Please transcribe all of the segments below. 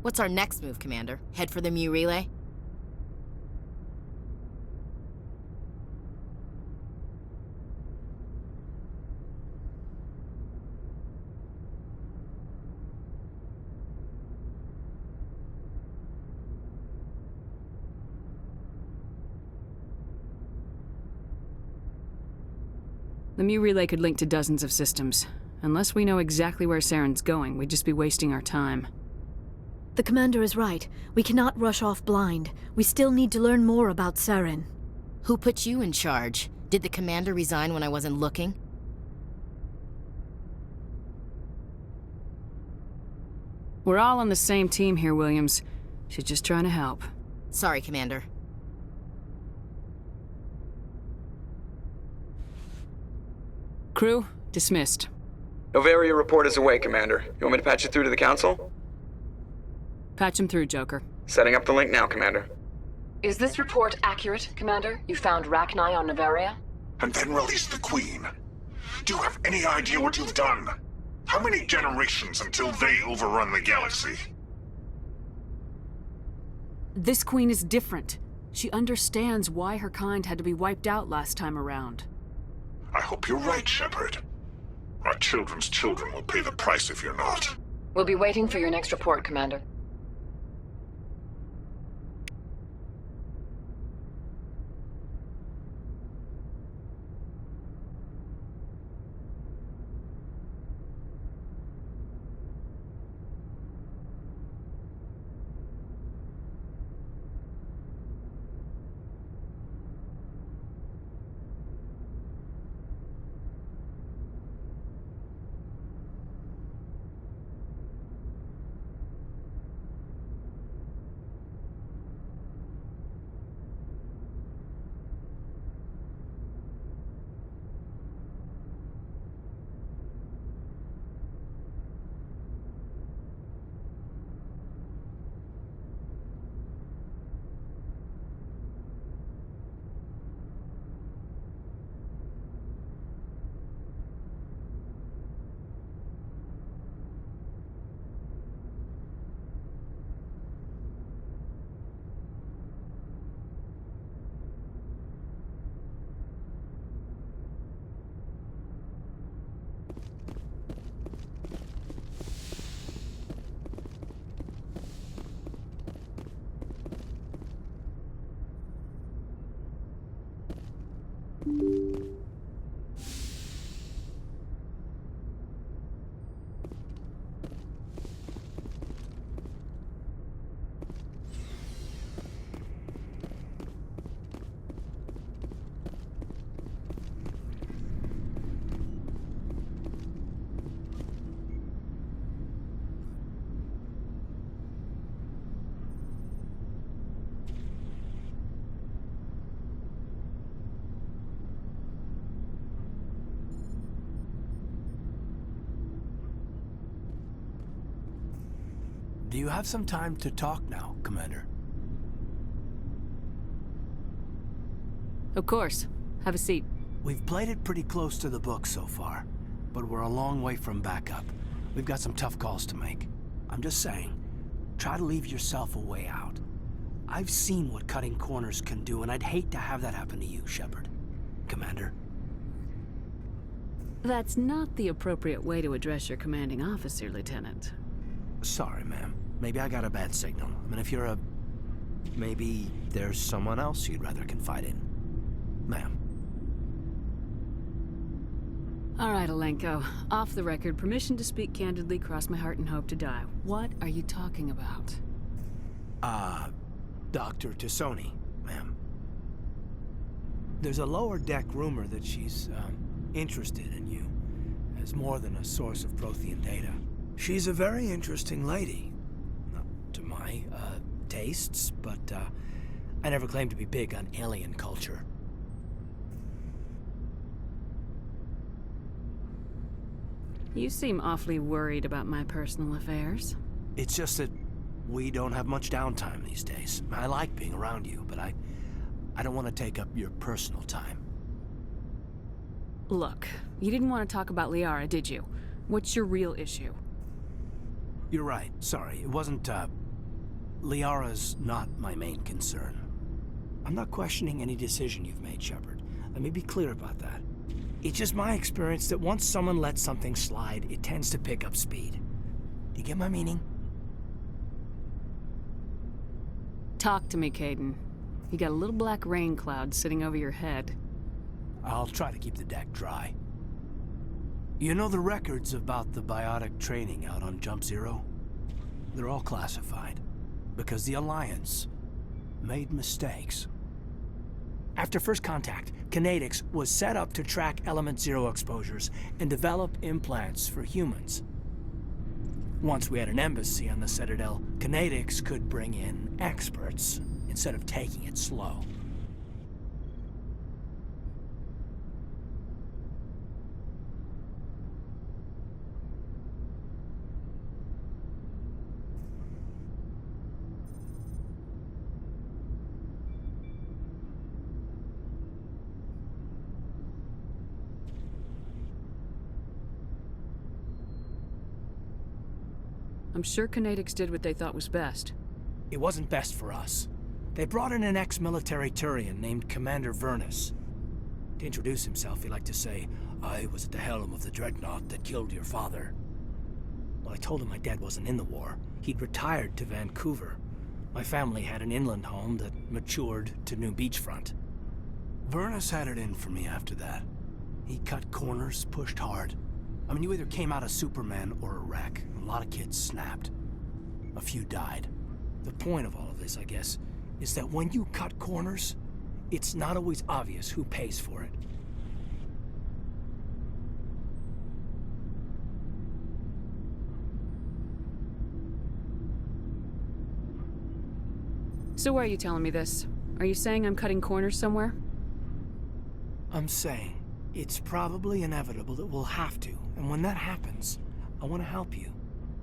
What's our next move, Commander? Head for the Mu relay? The Mu relay could link to dozens of systems. Unless we know exactly where Saren's going, we'd just be wasting our time. The Commander is right. We cannot rush off blind. We still need to learn more about Saren. Who put you in charge? Did the Commander resign when I wasn't looking? We're all on the same team here, Williams. She's just trying to help. Sorry, Commander. Crew, dismissed. Novaria report is away, Commander. You want me to patch it through to the Council? Patch him through, Joker. Setting up the link now, Commander. Is this report accurate, Commander? You found Rachni on Novaria? And then released the Queen. Do you have any idea what you've done? How many generations until they overrun the galaxy? This Queen is different. She understands why her kind had to be wiped out last time around. I hope you're right, Shepard. Our children's children will pay the price if you're not. We'll be waiting for your next report, Commander. Do you have some time to talk now, Commander? Of course. Have a seat. We've played it pretty close to the book so far, but we're a long way from backup. We've got some tough calls to make. I'm just saying, try to leave yourself a way out. I've seen what cutting corners can do, and I'd hate to have that happen to you, Shepard. Commander? That's not the appropriate way to address your commanding officer, Lieutenant. Sorry, ma'am. Maybe I got a bad signal. I mean, if you're a... maybe there's someone else you'd rather confide in. Ma'am. All right, Alenko. Off the record, permission to speak candidly, cross my heart and hope to die. What are you talking about? Dr. Tassoni, ma'am. There's a lower deck rumor that she's, interested in you as more than a source of Prothean data. She's a very interesting lady. Not to my, tastes, but, I never claimed to be big on alien culture. You seem awfully worried about my personal affairs. It's just that we don't have much downtime these days. I like being around you, but I don't want to take up your personal time. Look, you didn't want to talk about Liara, did you? What's your real issue? You're right. Sorry. It wasn't, Liara's not my main concern. I'm not questioning any decision you've made, Shepard. Let me be clear about that. It's just my experience that once someone lets something slide, it tends to pick up speed. Do you get my meaning? Talk to me, Caden. You got a little black rain cloud sitting over your head. I'll try to keep the deck dry. You know the records about the biotic training out on Jump Zero? They're all classified, because the Alliance made mistakes. After first contact, Kinetics was set up to track Element Zero exposures and develop implants for humans. Once we had an embassy on the Citadel, Kinetics could bring in experts instead of taking it slow. I'm sure Kinetics did what they thought was best. It wasn't best for us. They brought in an ex-military Turian named Commander Vernus. To introduce himself, he liked to say, "I was at the helm of the dreadnought that killed your father." Well, I told him my dad wasn't in the war. He'd retired to Vancouver. My family had an inland home that matured to new beachfront. Vernus had it in for me after that. He cut corners, pushed hard. I mean, you either came out a Superman or a wreck. A lot of kids snapped. A few died. The point of all of this, I guess, is that when you cut corners, it's not always obvious who pays for it. So why are you telling me this? Are you saying I'm cutting corners somewhere? I'm saying it's probably inevitable that we'll have to, and when that happens, I want to help you.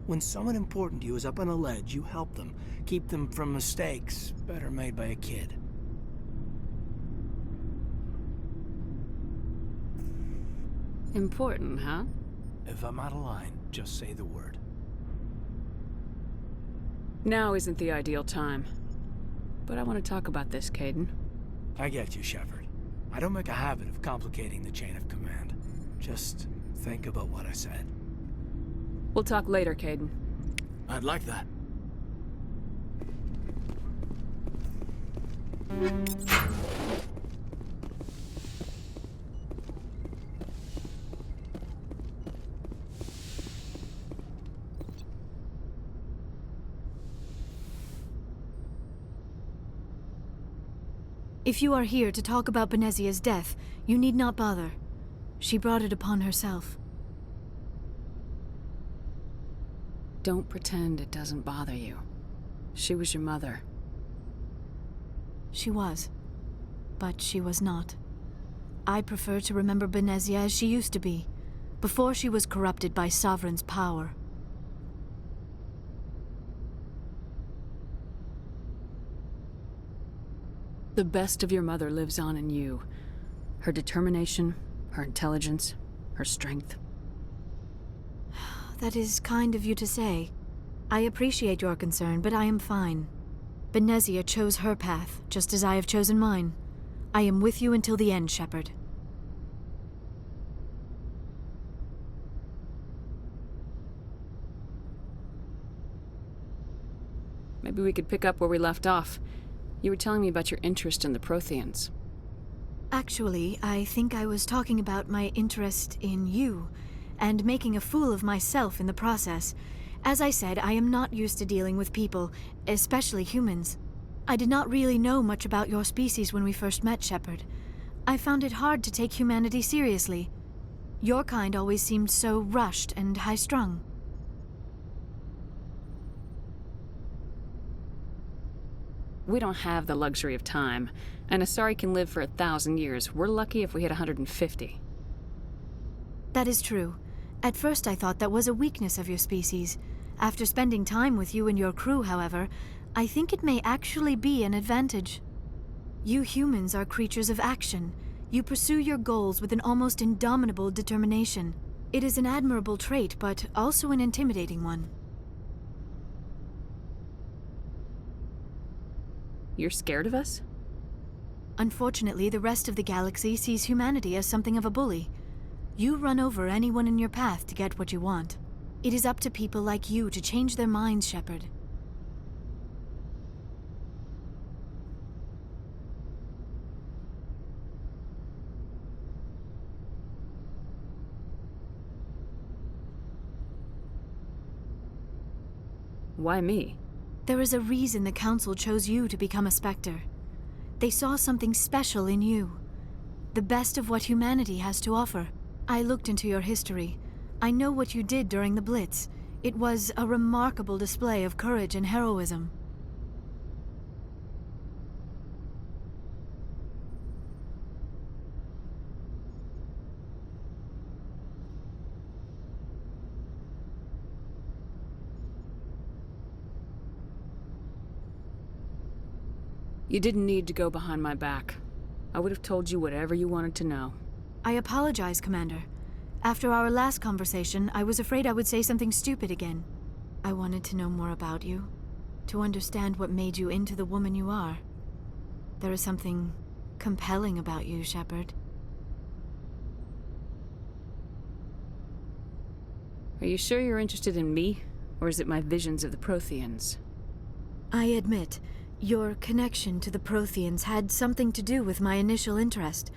When someone important to you is up on a ledge, you help them. Keep them from mistakes better made by a kid. Important, huh? If I'm out of line, just say the word. Now isn't the ideal time. But I want to talk about this, Caden. I get you, Shepard. I don't make a habit of complicating the chain of command. Just think about what I said. We'll talk later, Caden. I'd like that. If you are here to talk about Benezia's death, you need not bother. She brought it upon herself. Don't pretend it doesn't bother you. She was your mother. She was. But she was not. I prefer to remember Benezia as she used to be, before she was corrupted by Sovereign's power. The best of your mother lives on in you. Her determination, her intelligence, her strength. That is kind of you to say. I appreciate your concern, but I am fine. Benezia chose her path, just as I have chosen mine. I am with you until the end, Shepard. Maybe we could pick up where we left off. You were telling me about your interest in the Protheans. Actually, I think I was talking about my interest in you, and making a fool of myself in the process. As I said, I am not used to dealing with people, especially humans. I did not really know much about your species when we first met, Shepard. I found it hard to take humanity seriously. Your kind always seemed so rushed and high-strung. We don't have the luxury of time, and Asari can live for 1,000 years. We're lucky if we hit 150. That is true. At first I thought that was a weakness of your species. After spending time with you and your crew, however, I think it may actually be an advantage. You humans are creatures of action. You pursue your goals with an almost indomitable determination. It is an admirable trait, but also an intimidating one. You're scared of us? Unfortunately, the rest of the galaxy sees humanity as something of a bully. You run over anyone in your path to get what you want. It is up to people like you to change their minds, Shepard. Why me? There is a reason the Council chose you to become a Spectre. They saw something special in you. The best of what humanity has to offer. I looked into your history. I know what you did during the Blitz. It was a remarkable display of courage and heroism. You didn't need to go behind my back. I would have told you whatever you wanted to know. I apologize, Commander. After our last conversation, I was afraid I would say something stupid again. I wanted to know more about you, to understand what made you into the woman you are. There is something compelling about you, Shepard. Are you sure you're interested in me, or is it my visions of the Protheans? I admit, your connection to the Protheans had something to do with my initial interest,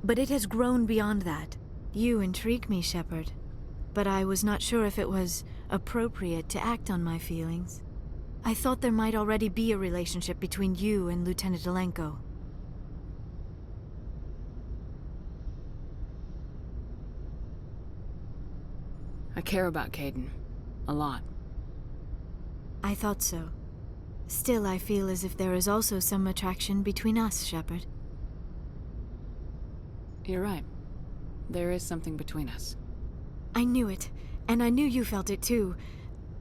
but it has grown beyond that. You intrigue me, Shepard, but I was not sure if it was appropriate to act on my feelings. I thought there might already be a relationship between you and Lieutenant Alenko. I care about Caden. A lot. I thought so. Still, I feel as if there is also some attraction between us, Shepard. You're right. There is something between us. I knew it, and I knew you felt it too.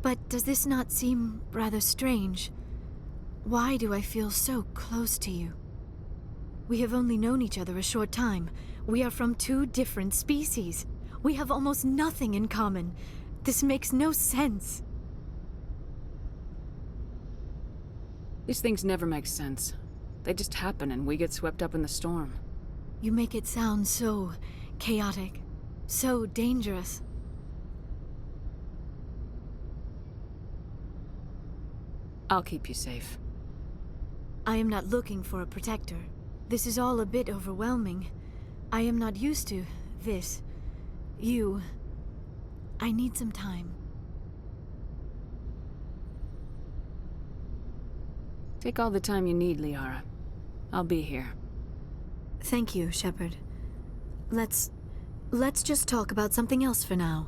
But does this not seem rather strange? Why do I feel so close to you? We have only known each other a short time. We are from two different species. We have almost nothing in common. This makes no sense. These things never make sense. They just happen and we get swept up in the storm. You make it sound so chaotic, so dangerous. I'll keep you safe. I am not looking for a protector. This is all a bit overwhelming. I am not used to this. You. I need some time. Take all the time you need, Liara. I'll be here. Thank you, Shepard. Let's just talk about something else for now.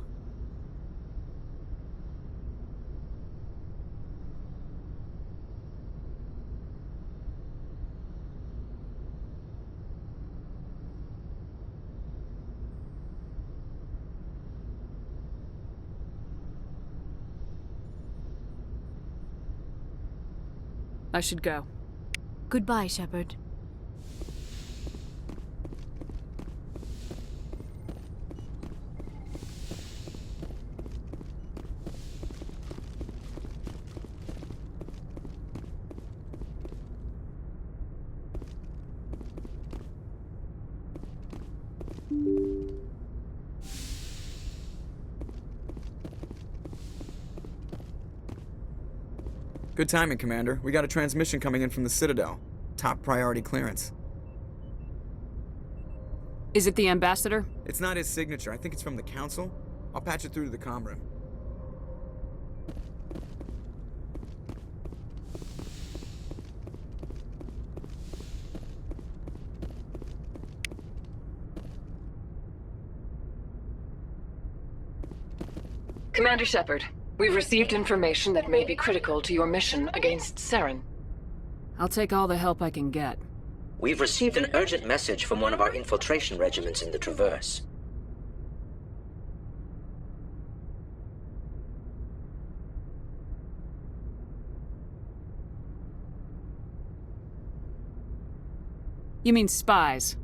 I should go. Goodbye, Shepard. Good timing, Commander. We got a transmission coming in from the Citadel. Top priority clearance. Is it the Ambassador? It's not his signature. I think it's from the Council. I'll patch it through to the comm room. Commander Shepard, we've received information that may be critical to your mission against Saren. I'll take all the help I can get. We've received an urgent message from one of our infiltration regiments in the Traverse. You mean spies?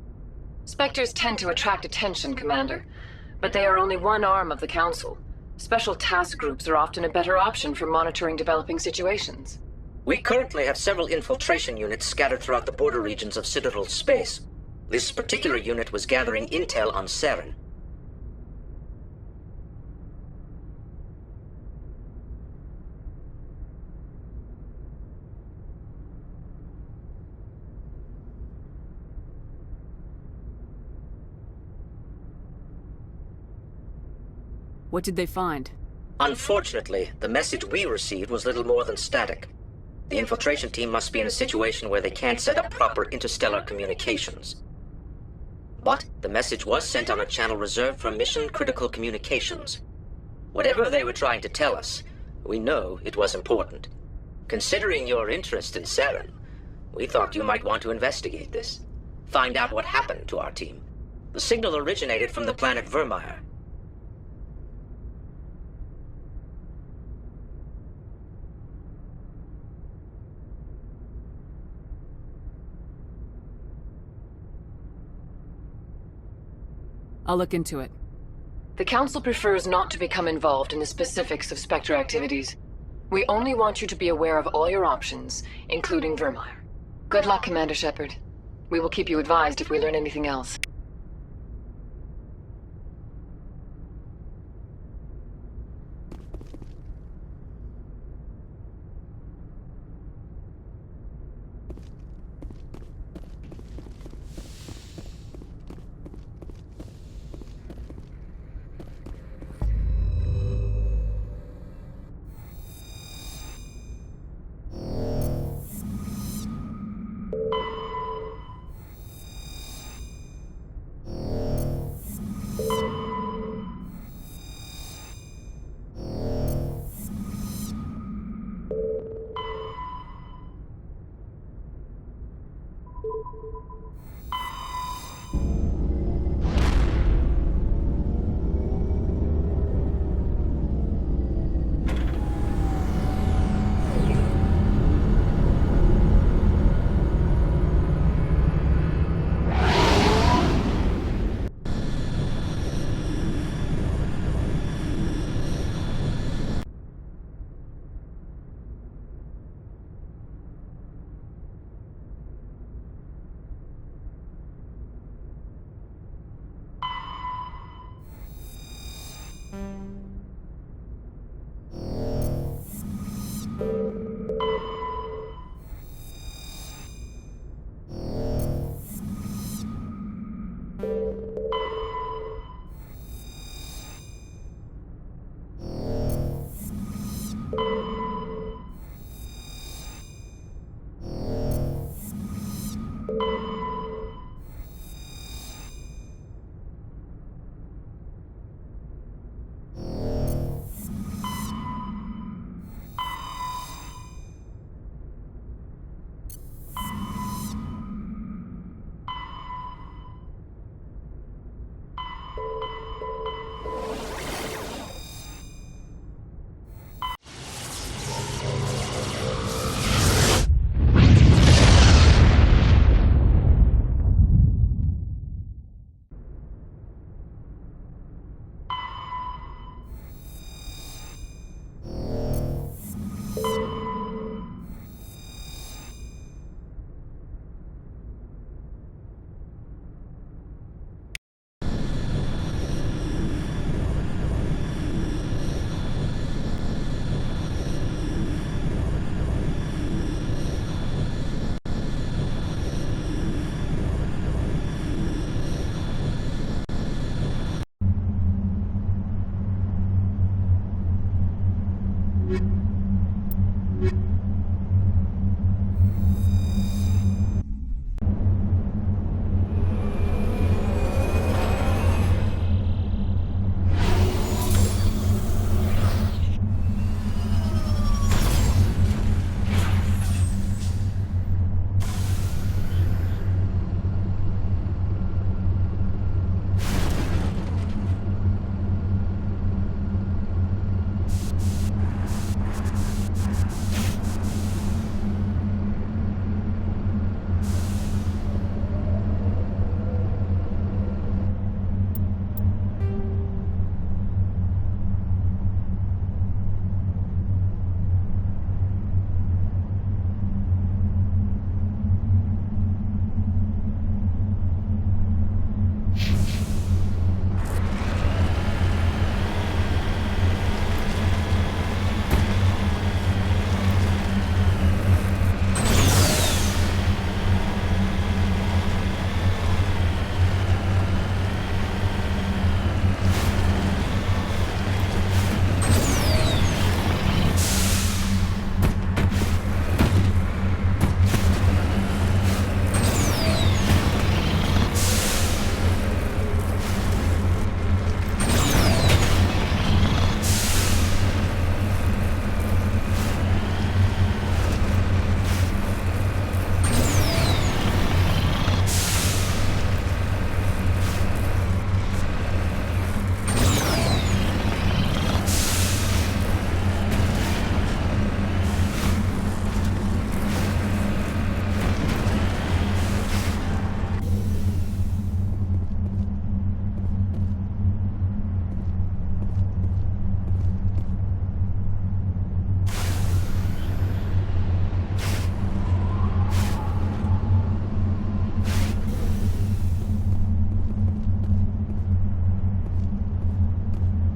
Spectres tend to attract attention, Commander, but they are only one arm of the Council. Special task groups are often a better option for monitoring developing situations. We currently have several infiltration units scattered throughout the border regions of Citadel's space. This particular unit was gathering intel on Saren. What did they find? Unfortunately, the message we received was little more than static. The infiltration team must be in a situation where they can't set up proper interstellar communications. But the message was sent on a channel reserved for mission-critical communications. Whatever they were trying to tell us, we know it was important. Considering your interest in Saren, we thought you might want to investigate this. Find out what happened to our team. The signal originated from the planet Vermeer. I'll look into it. The Council prefers not to become involved in the specifics of Spectre activities. We only want you to be aware of all your options, including Vermeer. Good luck, Commander Shepard. We will keep you advised if we learn anything else.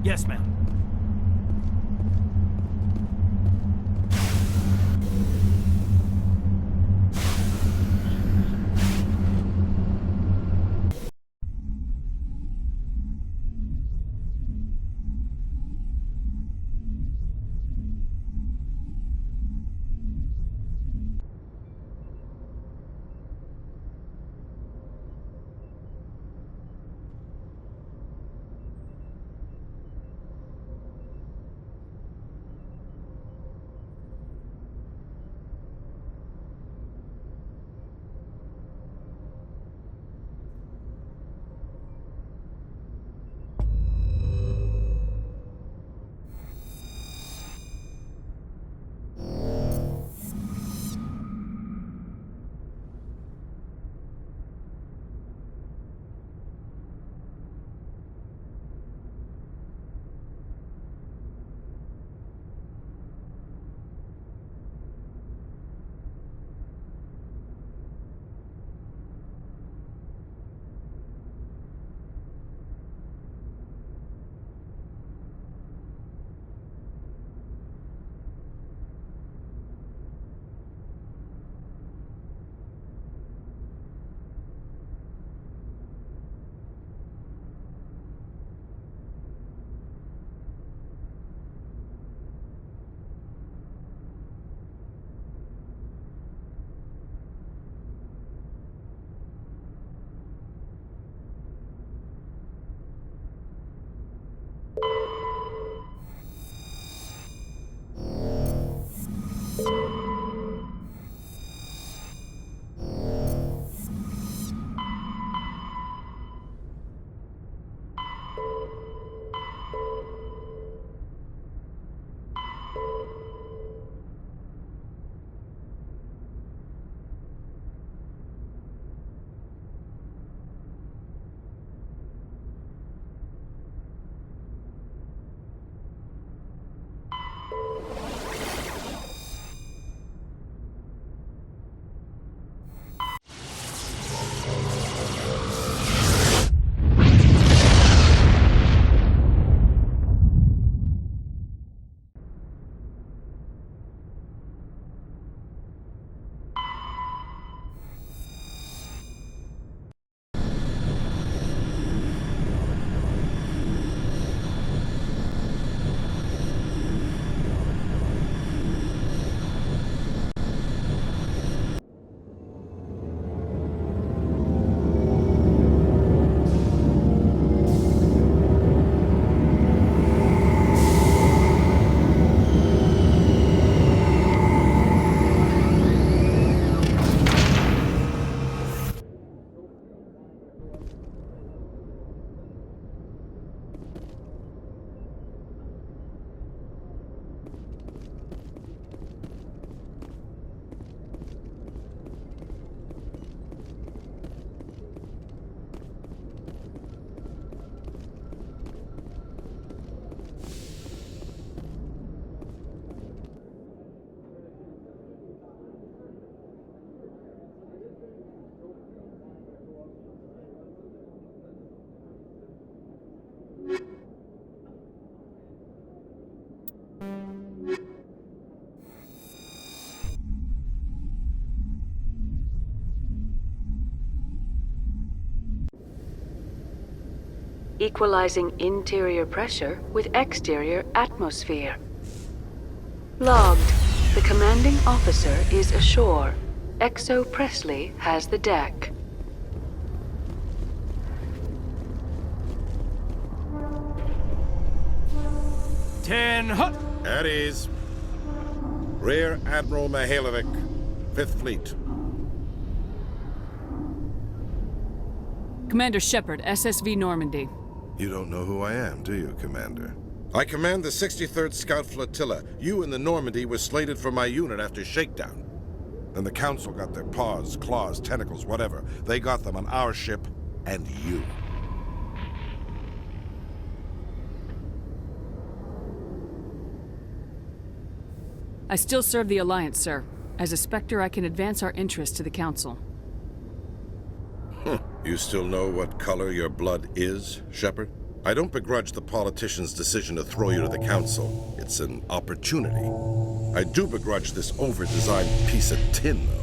Yes, ma'am. Equalizing interior pressure with exterior atmosphere. Logged. The commanding officer is ashore. Exo Presley has the deck. Ten hut! At ease. Rear Admiral Mihailovic, 5th Fleet. Commander Shepard, SSV Normandy. You don't know who I am, do you, Commander? I command the 63rd Scout Flotilla. You and the Normandy were slated for my unit after shakedown. Then the Council got their paws, claws, tentacles, whatever. They got them on our ship, and you. I still serve the Alliance, sir. As a Spectre, I can advance our interests to the Council. You still know what color your blood is, Shepard? I don't begrudge the politician's decision to throw you to the council. It's an opportunity. I do begrudge this over-designed piece of tin, though.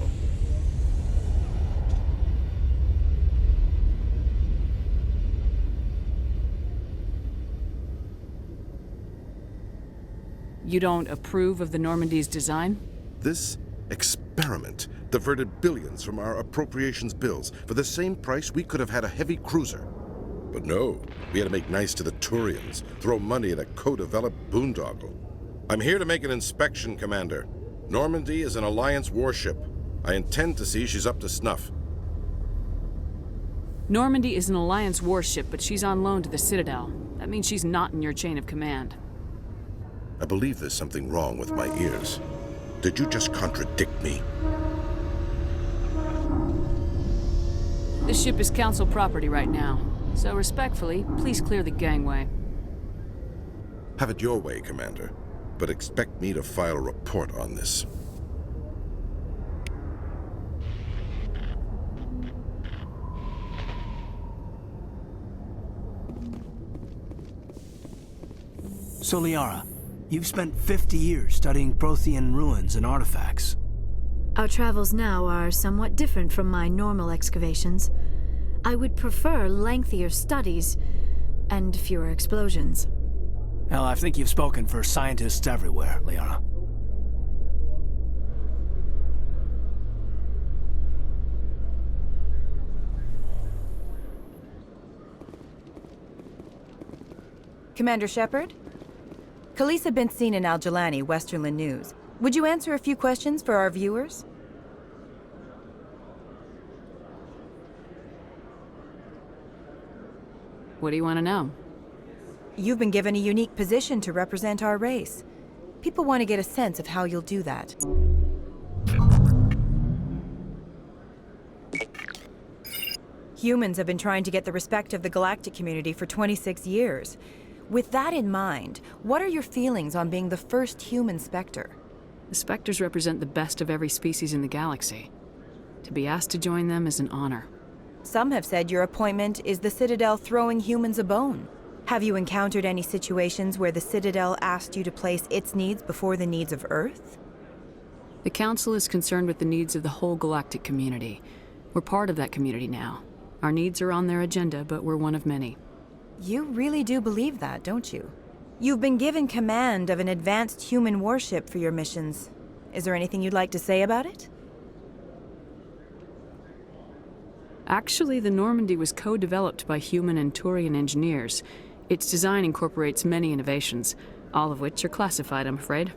You don't approve of the Normandy's design? This experiment diverted billions from our appropriations bills. For the same price, we could have had a heavy cruiser. But no, we had to make nice to the Turians, throw money at a co-developed boondoggle. I'm here to make an inspection, Commander. Normandy is an Alliance warship. I intend to see she's up to snuff. Normandy is an Alliance warship, but she's on loan to the Citadel. That means she's not in your chain of command. I believe there's something wrong with my ears. Did you just contradict me? This ship is Council property right now, so respectfully, please clear the gangway. Have it your way, Commander, but expect me to file a report on this. So, Liara, you've spent 50 years studying Prothean ruins and artifacts. Our travels now are somewhat different from my normal excavations. I would prefer lengthier studies and fewer explosions. Well, I think you've spoken for scientists everywhere, Liara. Commander Shepard? Khaleesa been seen in Al-Jalani, Westerland News. Would you answer a few questions for our viewers? What do you want to know? You've been given a unique position to represent our race. People want to get a sense of how you'll do that. Humans have been trying to get the respect of the galactic community for 26 years. With that in mind, what are your feelings on being the first human Spectre? The Spectres represent the best of every species in the galaxy. To be asked to join them is an honor. Some have said your appointment is the Citadel throwing humans a bone. Have you encountered any situations where the Citadel asked you to place its needs before the needs of Earth? The Council is concerned with the needs of the whole galactic community. We're part of that community now. Our needs are on their agenda, but we're one of many. You really do believe that, don't you? You've been given command of an advanced human warship for your missions. Is there anything you'd like to say about it? Actually, the Normandy was co-developed by human and Turian engineers. Its design incorporates many innovations, all of which are classified, I'm afraid.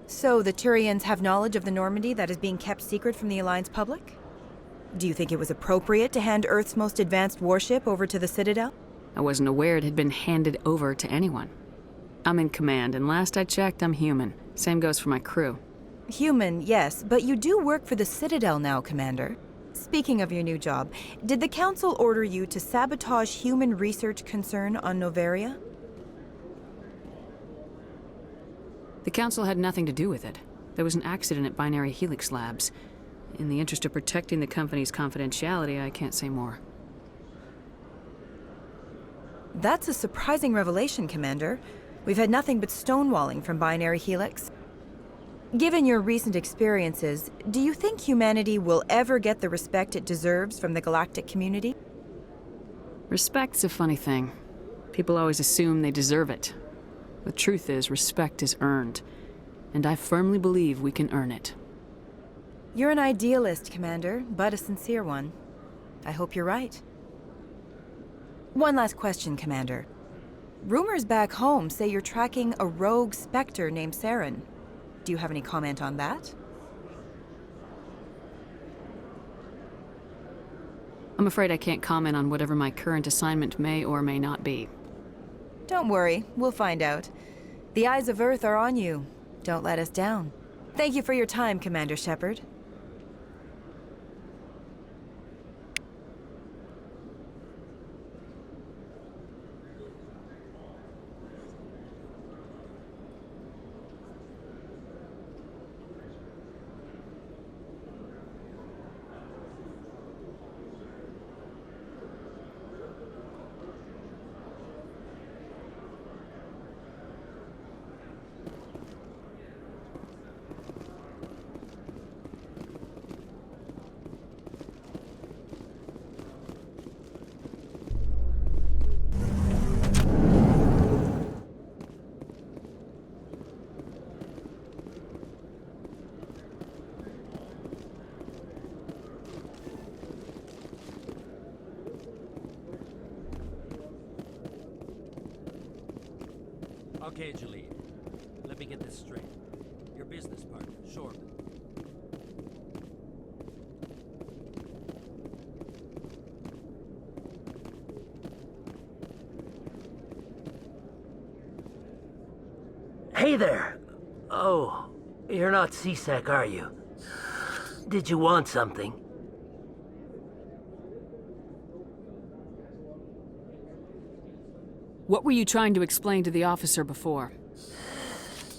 So the Turians have knowledge of the Normandy that is being kept secret from the Alliance public? Do you think it was appropriate to hand Earth's most advanced warship over to the Citadel? I wasn't aware it had been handed over to anyone. I'm in command, and last I checked, I'm human. Same goes for my crew. Human, yes, but you do work for the Citadel now, Commander. Speaking of your new job, did the Council order you to sabotage human research concern on Noveria? The Council had nothing to do with it. There was an accident at Binary Helix Labs. In the interest of protecting the company's confidentiality, I can't say more. That's a surprising revelation, Commander. We've had nothing but stonewalling from Binary Helix. Given your recent experiences, do you think humanity will ever get the respect it deserves from the galactic community? Respect's a funny thing. People always assume they deserve it. The truth is, respect is earned. And I firmly believe we can earn it. You're an idealist, Commander, but a sincere one. I hope you're right. One last question, Commander. Rumors back home say you're tracking a rogue Spectre named Saren. Do you have any comment on that? I'm afraid I can't comment on whatever my current assignment may or may not be. Don't worry, we'll find out. The eyes of Earth are on you. Don't let us down. Thank you for your time, Commander Shepard. Cage lead. Let me get this straight. Your business partner, Shorman. Hey there! Oh, you're not C-Sec, are you? Did you want something? What were you trying to explain to the officer before?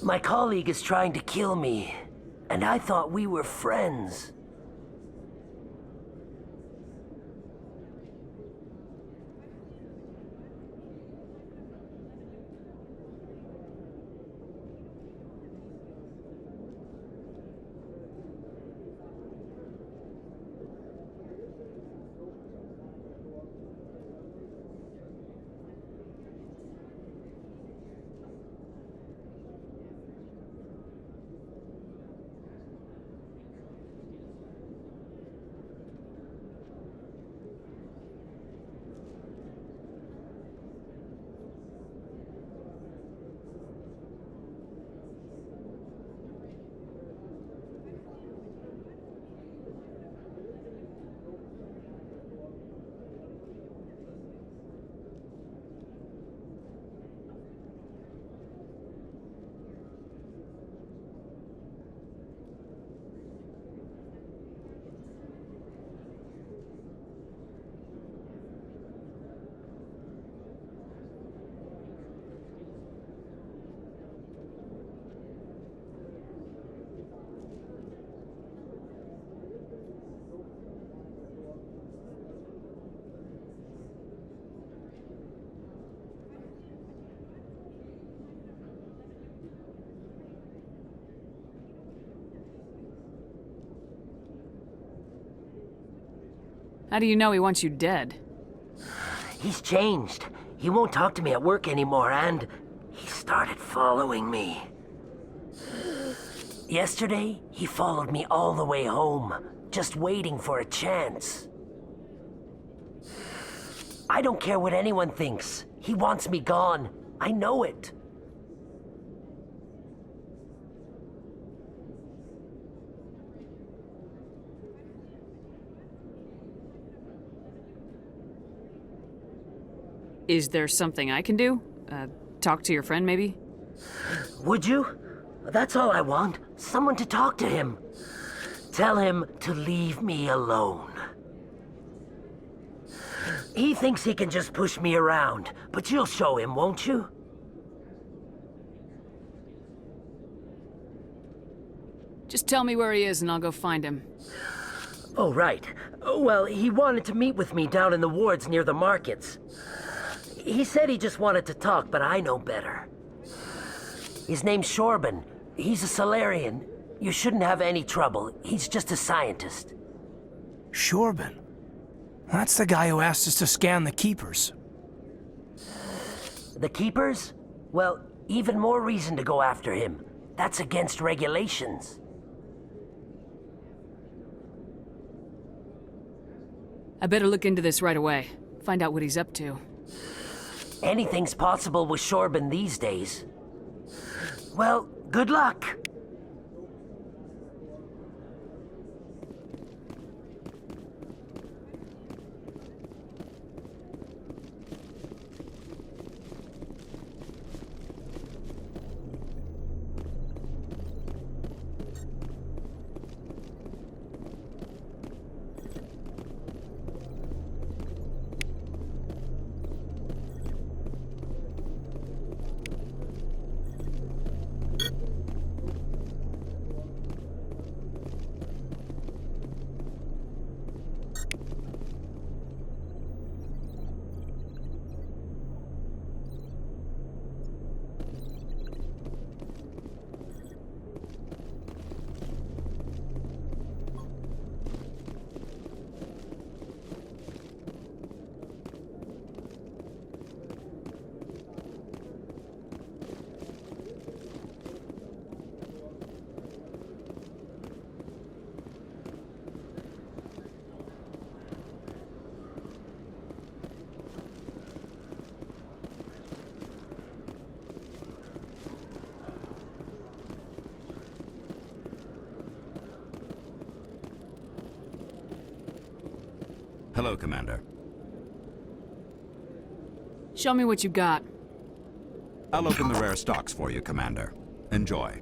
My colleague is trying to kill me, and I thought we were friends. How do you know he wants you dead? He's changed. He won't talk to me at work anymore, and he started following me. Yesterday, he followed me all the way home, just waiting for a chance. I don't care what anyone thinks. He wants me gone. I know it. Is there something I can do? Talk to your friend, maybe? Would you? That's all I want. Someone to talk to him. Tell him to leave me alone. He thinks he can just push me around, but you'll show him, won't you? Just tell me where he is and I'll go find him. Oh, right. Well, he wanted to meet with me down in the wards near the markets. He said he just wanted to talk, but I know better. His name's Shorban. He's a Solarian. You shouldn't have any trouble. He's just a scientist. Shorban? That's the guy who asked us to scan the Keepers. The Keepers? Well, even more reason to go after him. That's against regulations. I better look into this right away. Find out what he's up to. Anything's possible with Shorban these days. Well, good luck. Hello, Commander. Show me what you got. I'll open the rare stocks for you, Commander. Enjoy.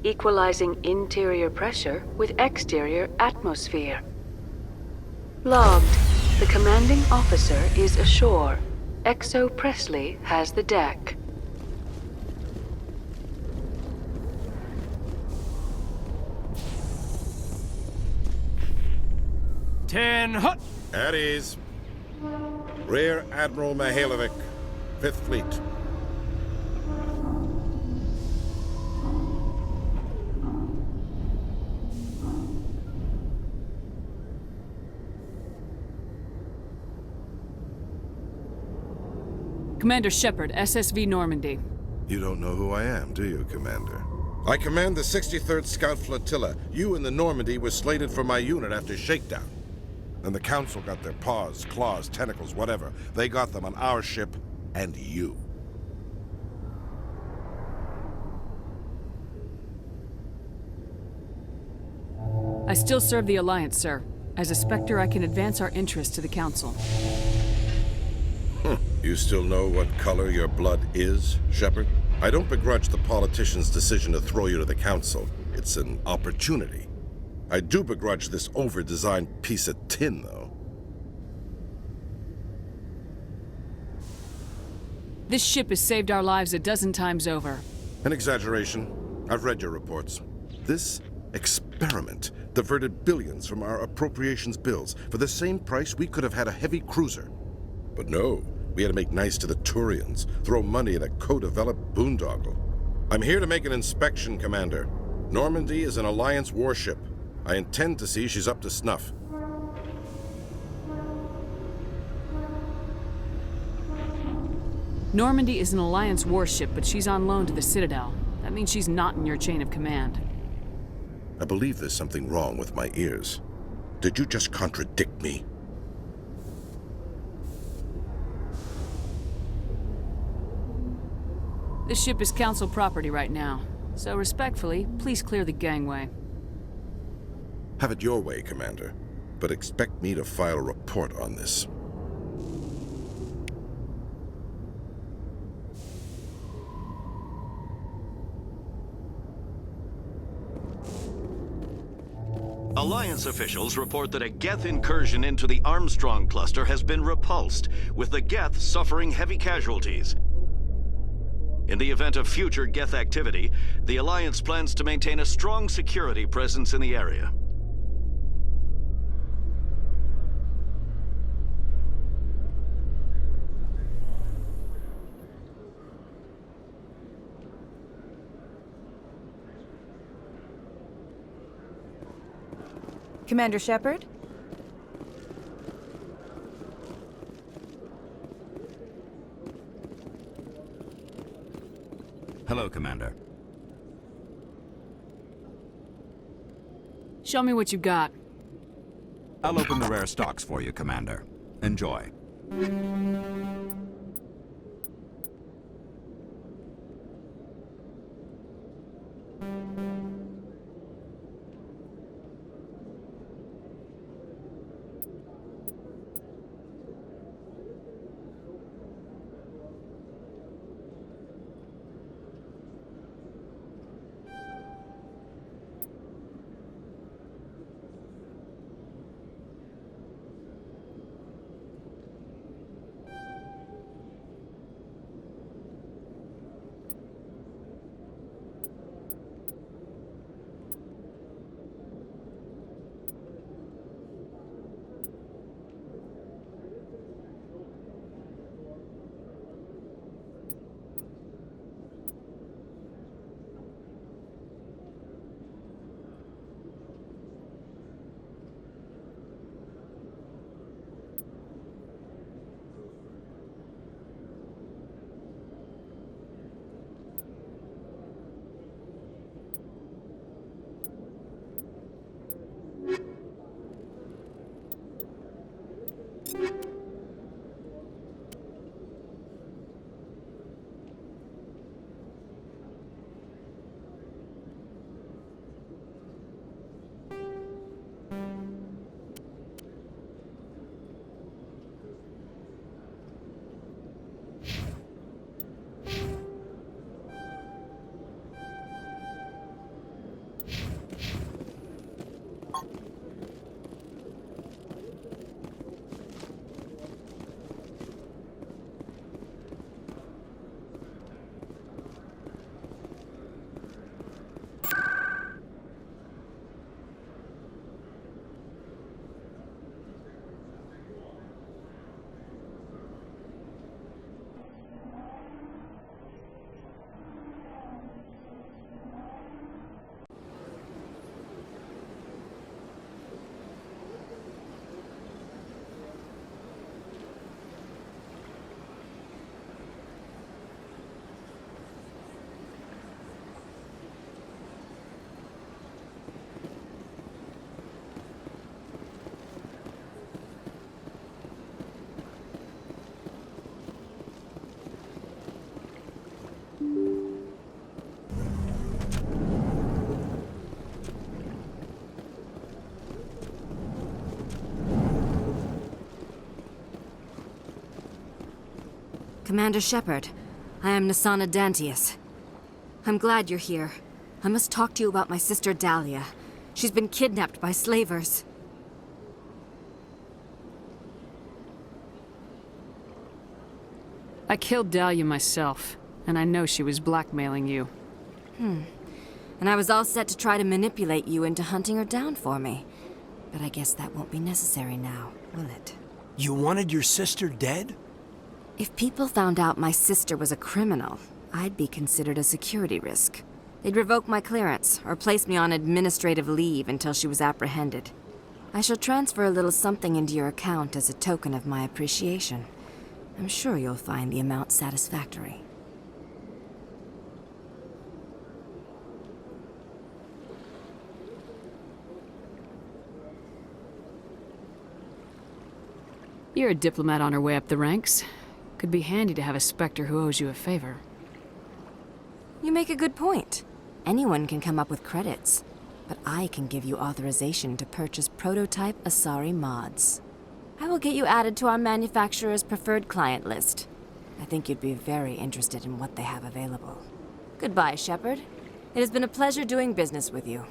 Equalizing interior pressure with exterior atmosphere. Logged. The commanding officer is ashore. XO Presley has the deck. At ease. Rear Admiral Mihailovic, 5th Fleet. Commander Shepard, SSV Normandy. You don't know who I am, do you, Commander? I command the 63rd Scout Flotilla. You and the Normandy were slated for my unit after shakedown. Then the Council got their paws, claws, tentacles, whatever. They got them on our ship and you. I still serve the Alliance, sir. As a Spectre, I can advance our interests to the Council. You still know what color your blood is, Shepard? I don't begrudge the politician's decision to throw you to the Council. It's an opportunity. I do begrudge this over-designed piece of tin, though. This ship has saved our lives a dozen times over. An exaggeration. I've read your reports. This experiment diverted billions from our appropriations bills. For the same price, we could have had a heavy cruiser. But no, we had to make nice to the Turians, throw money at a co-developed boondoggle. I'm here to make an inspection, Commander. Normandy is an Alliance warship. I intend to see she's up to snuff. Normandy is an Alliance warship, but she's on loan to the Citadel. That means she's not in your chain of command. I believe there's something wrong with my ears. Did you just contradict me? This ship is Council property right now, so respectfully, please clear the gangway. Have it your way, Commander, but expect me to file a report on this. Alliance officials report that a Geth incursion into the Armstrong cluster has been repulsed, with the Geth suffering heavy casualties. In the event of future Geth activity, the Alliance plans to maintain a strong security presence in the area. Commander Shepard? Hello, Commander. Show me what you got. I'll open the rare stocks for you, Commander. Enjoy. Commander Shepard, I am Nasana Dantius. I'm glad you're here. I must talk to you about my sister Dahlia. She's been kidnapped by slavers. I killed Dahlia myself, and I know she was blackmailing you. And I was all set to try to manipulate you into hunting her down for me. But I guess that won't be necessary now, will it? You wanted your sister dead? If people found out my sister was a criminal, I'd be considered a security risk. They'd revoke my clearance, or place me on administrative leave until she was apprehended. I shall transfer a little something into your account as a token of my appreciation. I'm sure you'll find the amount satisfactory. You're a diplomat on her way up the ranks. Could be handy to have a Spectre who owes you a favor. You make a good point. Anyone can come up with credits, but I can give you authorization to purchase prototype Asari mods. I will get you added to our manufacturer's preferred client list. I think you'd be very interested in what they have available. Goodbye, Shepard. It has been a pleasure doing business with you.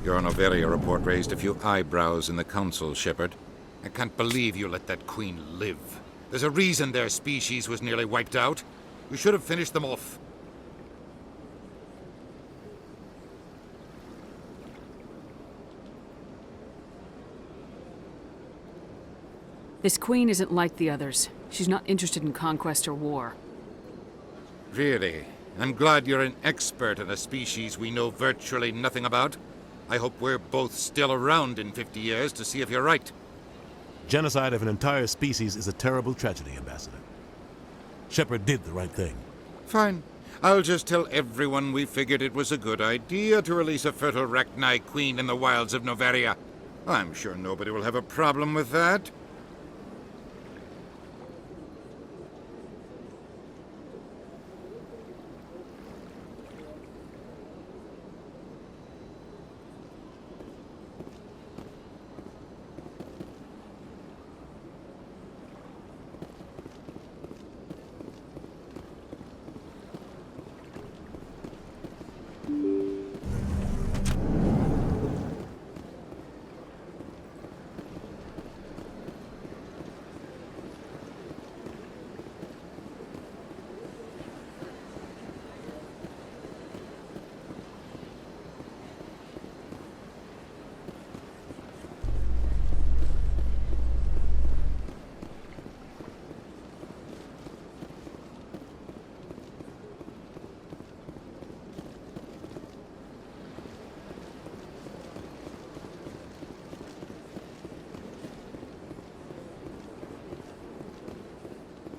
Your Noveria report raised a few eyebrows in the Council, Shepard. I can't believe you let that queen live. There's a reason their species was nearly wiped out. You should have finished them off. This queen isn't like the others. She's not interested in conquest or war. Really? I'm glad you're an expert in a species we know virtually nothing about. I hope we're both still around in 50 years to see if you're right. Genocide of an entire species is a terrible tragedy, Ambassador. Shepard did the right thing. Fine. I'll just tell everyone we figured it was a good idea to release a fertile Rachni queen in the wilds of Noveria. I'm sure nobody will have a problem with that.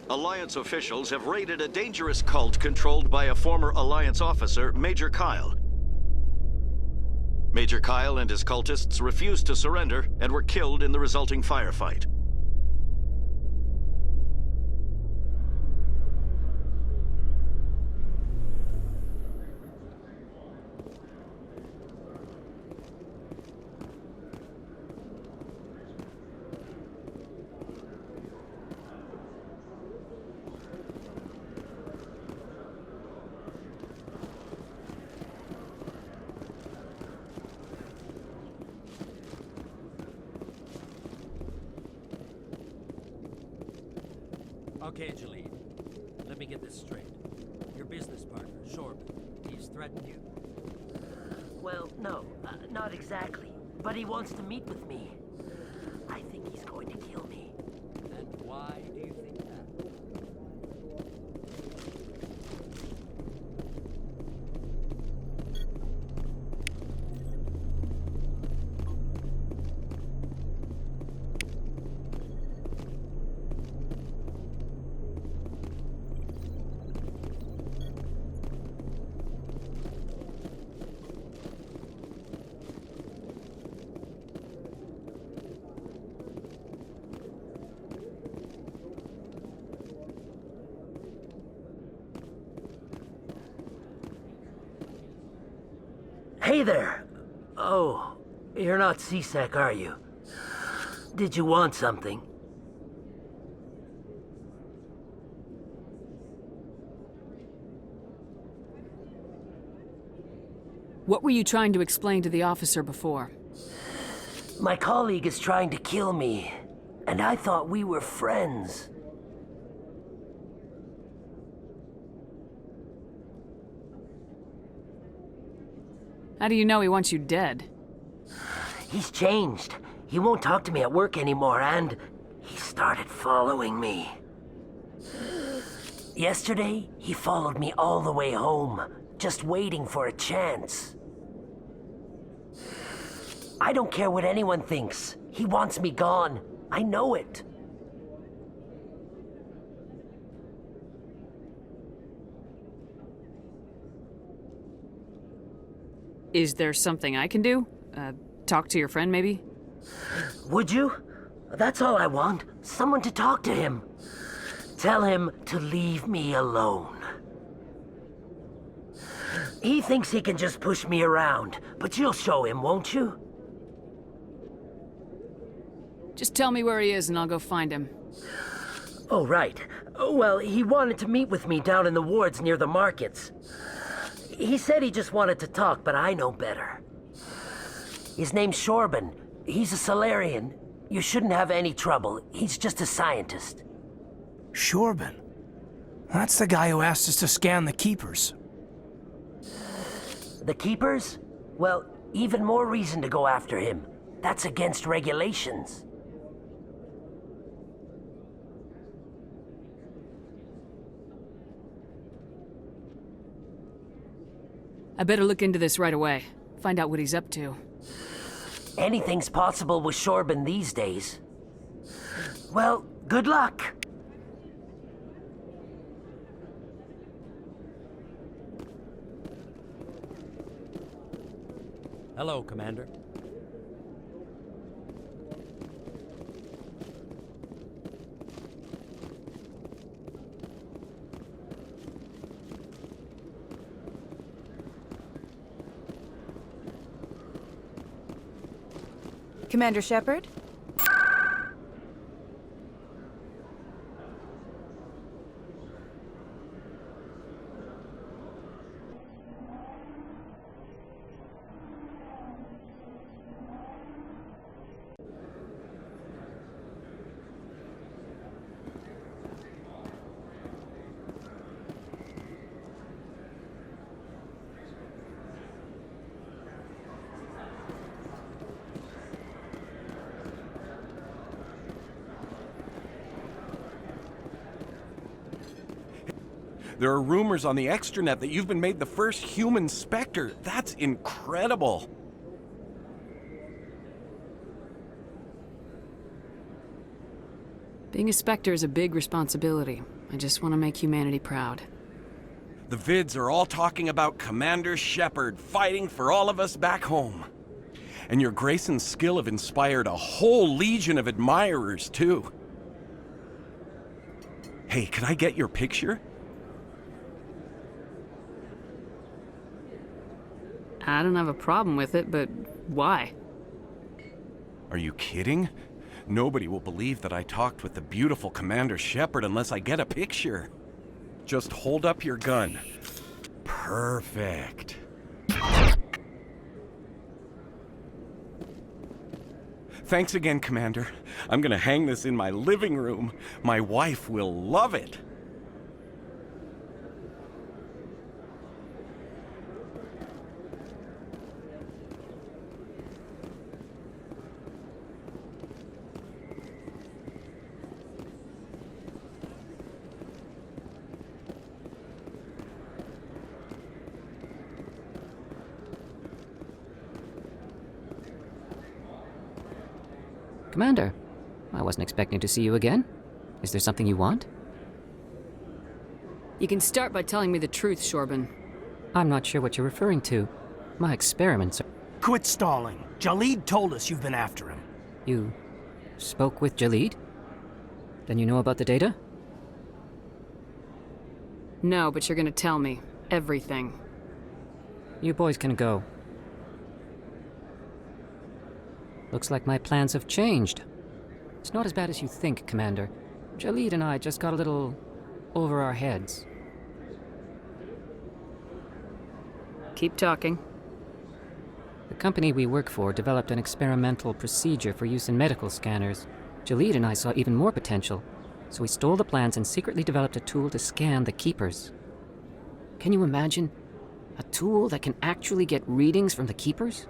Alliance officials have raided a dangerous cult controlled by a former Alliance officer, Major Kyle. Major Kyle and his cultists refused to surrender and were killed in the resulting firefight. Okay, Jalid. Let me get this straight. Your business partner, Shorb, he's threatened you? Well, no, not exactly. But he wants to meet with me. I think he's going to kill me. And why do you think that? Hey there! Oh, you're not C-Sec, are you? Did you want something? What were you trying to explain to the officer before? My colleague is trying to kill me, and I thought we were friends. How do you know he wants you dead? He's changed. He won't talk to me at work anymore, and he started following me. Yesterday, he followed me all the way home, just waiting for a chance. I don't care what anyone thinks. He wants me gone. I know it. Is there something I can do? Talk to your friend, maybe? Would you? That's all I want. Someone to talk to him. Tell him to leave me alone. He thinks he can just push me around, but you'll show him, won't you? Just tell me where he is and I'll go find him. Oh, right. Well, he wanted to meet with me down in the wards near the markets. He said he just wanted to talk, but I know better. His name's Shorben. He's a Solarian. You shouldn't have any trouble. He's just a scientist. Shorben? That's the guy who asked us to scan the Keepers. The Keepers? Well, even more reason to go after him. That's against regulations. I better look into this right away. Find out what he's up to. Anything's possible with Shorben these days. Well, good luck. Hello, Commander. Commander Shepard? There are rumors on the extranet that you've been made the first human Spectre. That's incredible. Being a Spectre is a big responsibility. I just want to make humanity proud. The vids are all talking about Commander Shepard fighting for all of us back home. And your grace and skill have inspired a whole legion of admirers, too. Hey, could I get your picture? I don't have a problem with it, but why? Are you kidding? Nobody will believe that I talked with the beautiful Commander Shepard unless I get a picture. Just hold up your gun. Perfect. Thanks again, Commander. I'm gonna hang this in my living room. My wife will love it. Commander, I wasn't expecting to see you again. Is there something you want? You can start by telling me the truth, Shorban. I'm not sure what you're referring to. My experiments are... Quit stalling. Jalid told us you've been after him. You spoke with Jalid? Then you know about the data? No, but you're gonna tell me. Everything. You boys can go. Looks like my plans have changed. It's not as bad as you think, Commander. Jalid and I just got a little over our heads. Keep talking. The company we work for developed an experimental procedure for use in medical scanners. Jalid and I saw even more potential, so we stole the plans and secretly developed a tool to scan the Keepers. Can you imagine? A tool that can actually get readings from the Keepers?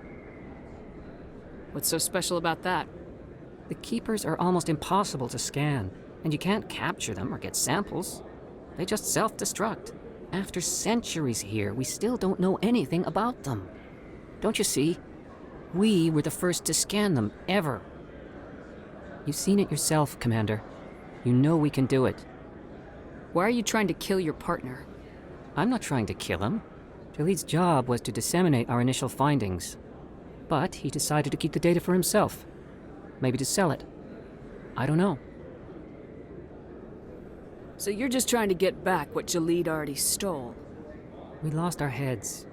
What's so special about that? The Keepers are almost impossible to scan, and you can't capture them or get samples. They just self-destruct. After centuries here, we still don't know anything about them. Don't you see? We were the first to scan them, ever. You've seen it yourself, Commander. You know we can do it. Why are you trying to kill your partner? I'm not trying to kill him. Jalid's job was to disseminate our initial findings. But he decided to keep the data for himself. Maybe to sell it. I don't know. So you're just trying to get back what Jalid already stole? We lost our heads.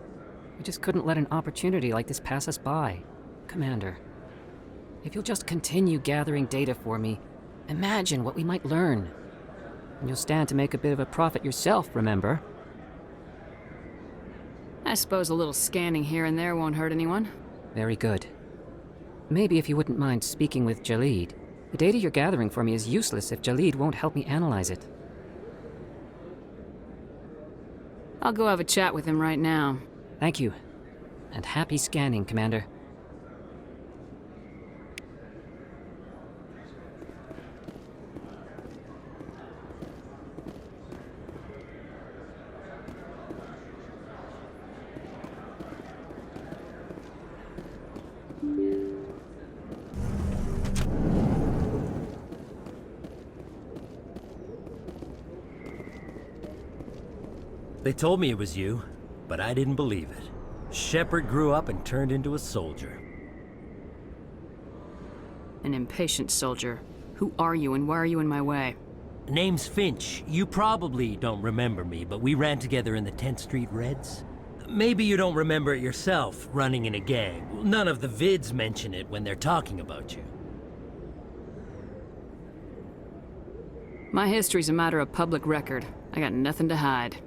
We just couldn't let an opportunity like this pass us by. Commander, if you'll just continue gathering data for me, imagine what we might learn. And you'll stand to make a bit of a profit yourself, remember? I suppose a little scanning here and there won't hurt anyone. Very good. Maybe if you wouldn't mind speaking with Jalid. The data you're gathering for me is useless if Jalid won't help me analyze it. I'll go have a chat with him right now. Thank you. And happy scanning, Commander. They told me it was you, but I didn't believe it. Shepard grew up and turned into a soldier. An impatient soldier. Who are you and why are you in my way? Name's Finch. You probably don't remember me, but we ran together in the 10th Street Reds. Maybe you don't remember it yourself, running in a gang. None of the vids mention it when they're talking about you. My history's a matter of public record. I got nothing to hide.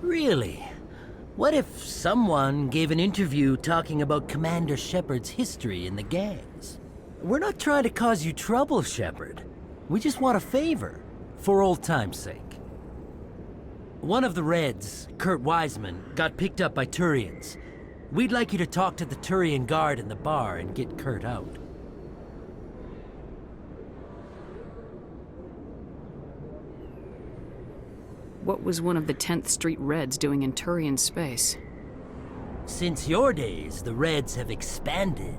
Really? What if someone gave an interview talking about Commander Shepard's history in the gangs? We're not trying to cause you trouble, Shepard. We just want a favor, for old time's sake. One of the Reds, Kurt Wiseman, got picked up by Turians. We'd like you to talk to the Turian guard in the bar and get Kurt out. What was one of the 10th Street Reds doing in Turian space? Since your days, the Reds have expanded.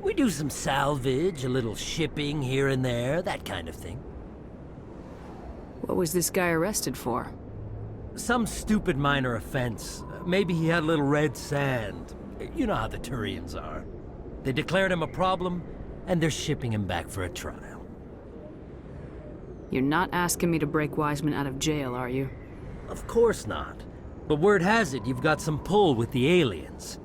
We do some salvage, a little shipping here and there, that kind of thing. What was this guy arrested for? Some stupid minor offense. Maybe he had a little red sand. You know how the Turians are. They declared him a problem, and they're shipping him back for a trial. You're not asking me to break Wiseman out of jail, are you? Of course not. But word has it you've got some pull with the aliens.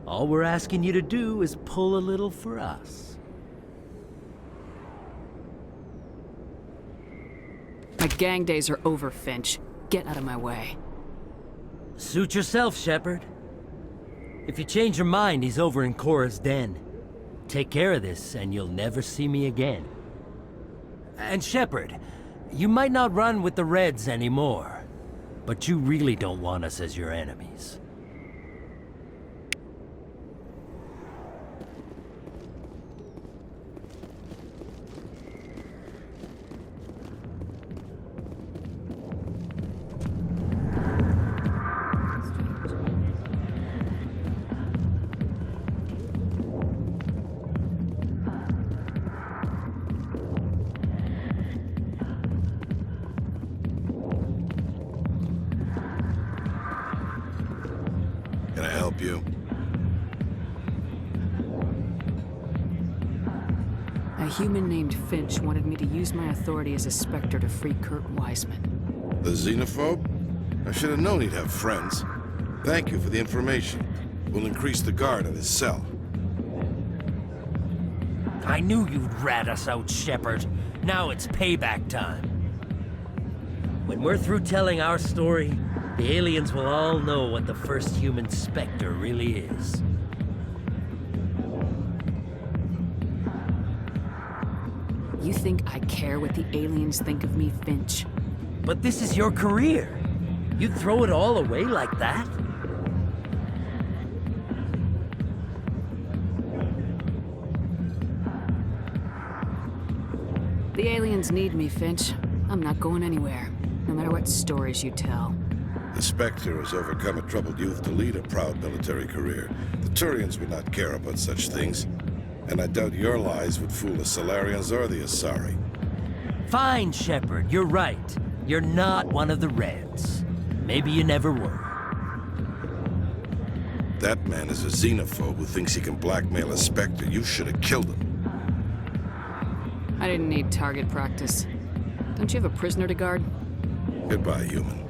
All we're asking you to do is pull a little for us. My gang days are over, Finch. Get out of my way. Suit yourself, Shepard. If you change your mind, he's over in Cora's den. Take care of this, and you'll never see me again. And Shepard, you might not run with the Reds anymore, but you really don't want us as your enemies. Can I help you? A human named Finch wanted me to use my authority as a Spectre to free Kurt Wiseman. The xenophobe? I should have known he'd have friends. Thank you for the information. We'll increase the guard at his cell. I knew you'd rat us out, Shepard. Now it's payback time. When we're through telling our story, the aliens will all know what the first human Spectre really is. You think I care what the aliens think of me, Finch? But this is your career. You'd throw it all away like that? The aliens need me, Finch. I'm not going anywhere, no matter what stories you tell. The Spectre has overcome a troubled youth to lead a proud military career. The Turians would not care about such things. And I doubt your lies would fool the Solarians or the Asari. Fine, Shepard, you're right. You're not one of the Reds. Maybe you never were. That man is a xenophobe who thinks he can blackmail a Spectre. You should have killed him. I didn't need target practice. Don't you have a prisoner to guard? Goodbye, human.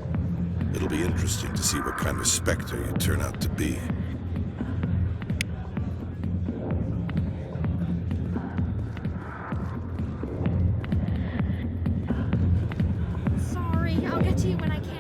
It'll be interesting to see what kind of Spectre you turn out to be. Sorry, I'll get to you when I can.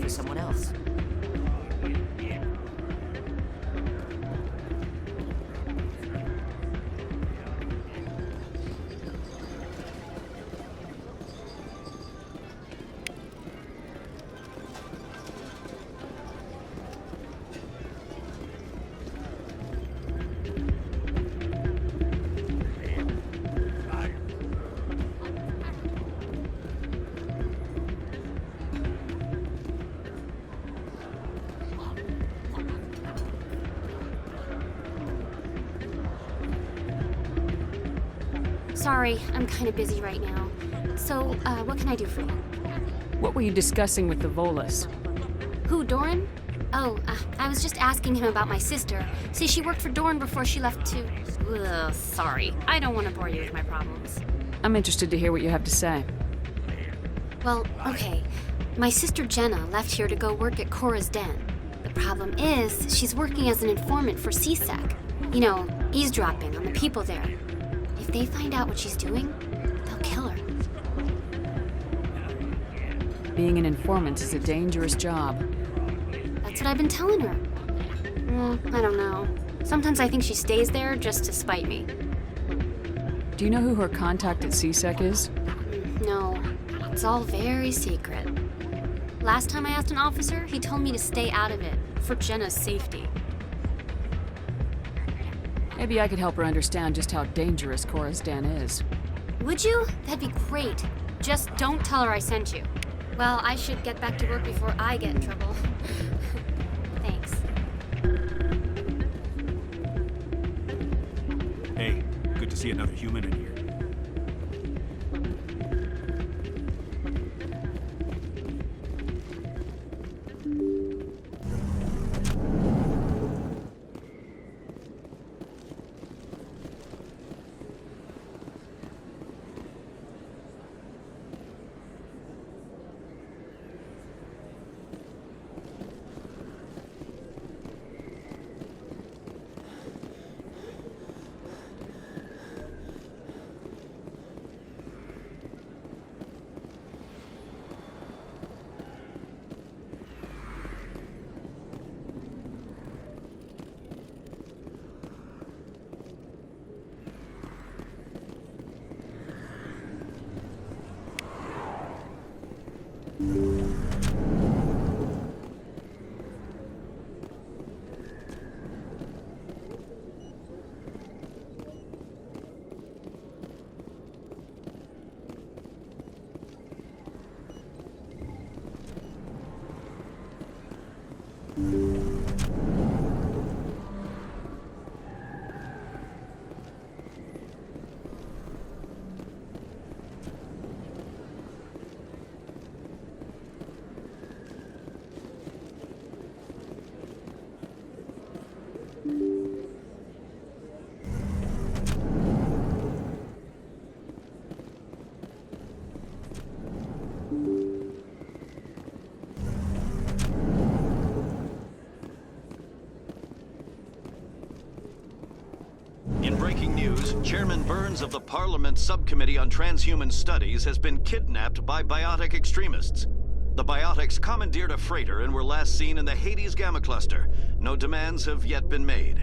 Someone else. Sorry, I'm kind of busy right now. So, what can I do for you? What were you discussing with the Volus? Who, Doran? Oh, I was just asking him about my sister. See, she worked for Doran before she left to... Ugh, sorry. I don't want to bore you with my problems. I'm interested to hear what you have to say. Well, okay. My sister Jenna left here to go work at Cora's Den. The problem is, she's working as an informant for CSEC. You know, eavesdropping on the people there. If they find out what she's doing, they'll kill her. Being an informant is a dangerous job. That's what I've been telling her. I don't know. Sometimes I think she stays there just to spite me. Do you know who her contact at CSEC is? No, it's all very secret. Last time I asked an officer, he told me to stay out of it, for Jenna's safety. Maybe I could help her understand just how dangerous Cora's Den is. Would you? That'd be great. Just don't tell her I sent you. Well, I should get back to work before I get in trouble. Thanks. Hey, good to see another human in here. Chairman Burns of the Parliament Subcommittee on Transhuman Studies has been kidnapped by biotic extremists. The biotics commandeered a freighter and were last seen in the Hades Gamma Cluster. No demands have yet been made.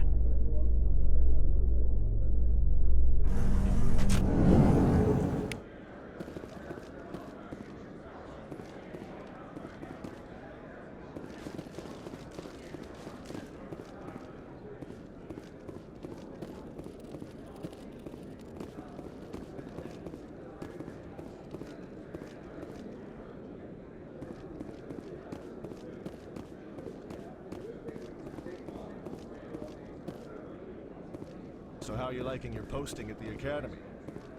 So how are you liking your posting at the Academy?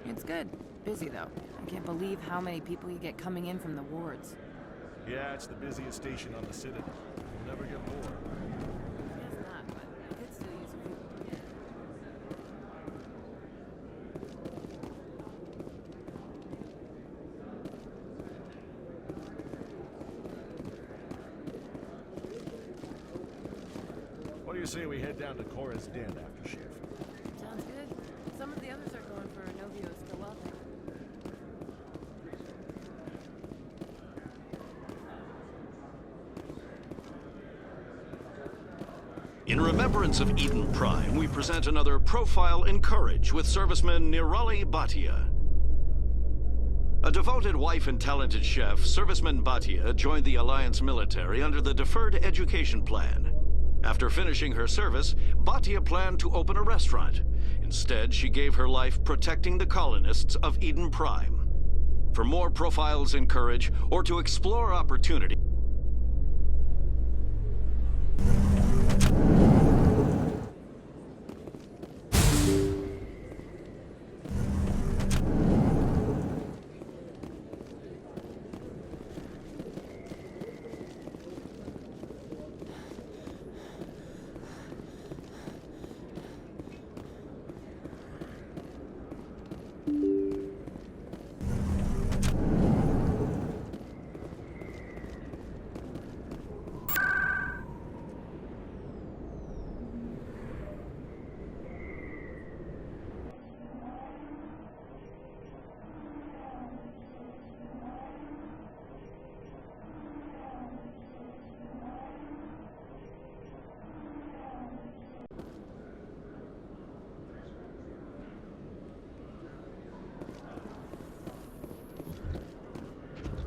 It's good. Busy, though. I can't believe how many people you get coming in from the wards. Yeah, it's the busiest station on the Citadel. You'll never get bored. Guess not, but I could still use a few. What do you say we head down to Cora's Den after shift? Sounds good. Some of the others are going for Novio Escalante. In remembrance of Eden Prime, we present another Profile in Courage with serviceman Nirali Bhatia. A devoted wife and talented chef, serviceman Bhatia joined the Alliance military under the Deferred Education Plan. After finishing her service, Bhatia planned to open a restaurant. Instead, she gave her life protecting the colonists of Eden Prime. For more Profiles in Courage, or to explore opportunity,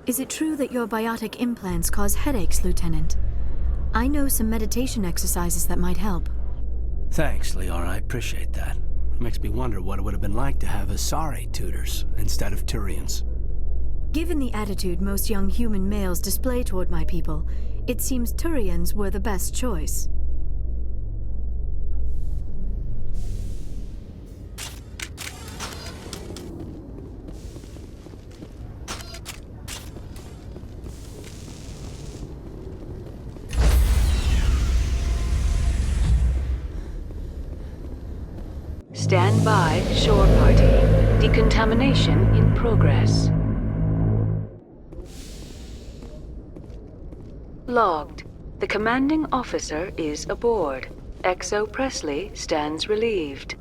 Is it true that your biotic implants cause headaches, Lieutenant? I know some meditation exercises that might help. Thanks, Leora. I appreciate that. It makes me wonder what it would have been like to have Asari tutors instead of Turians. Given the attitude most young human males display toward my people, it seems Turians were the best choice. Stand by, shore party. Decontamination in progress. Logged. The commanding officer is aboard. XO Presley stands relieved.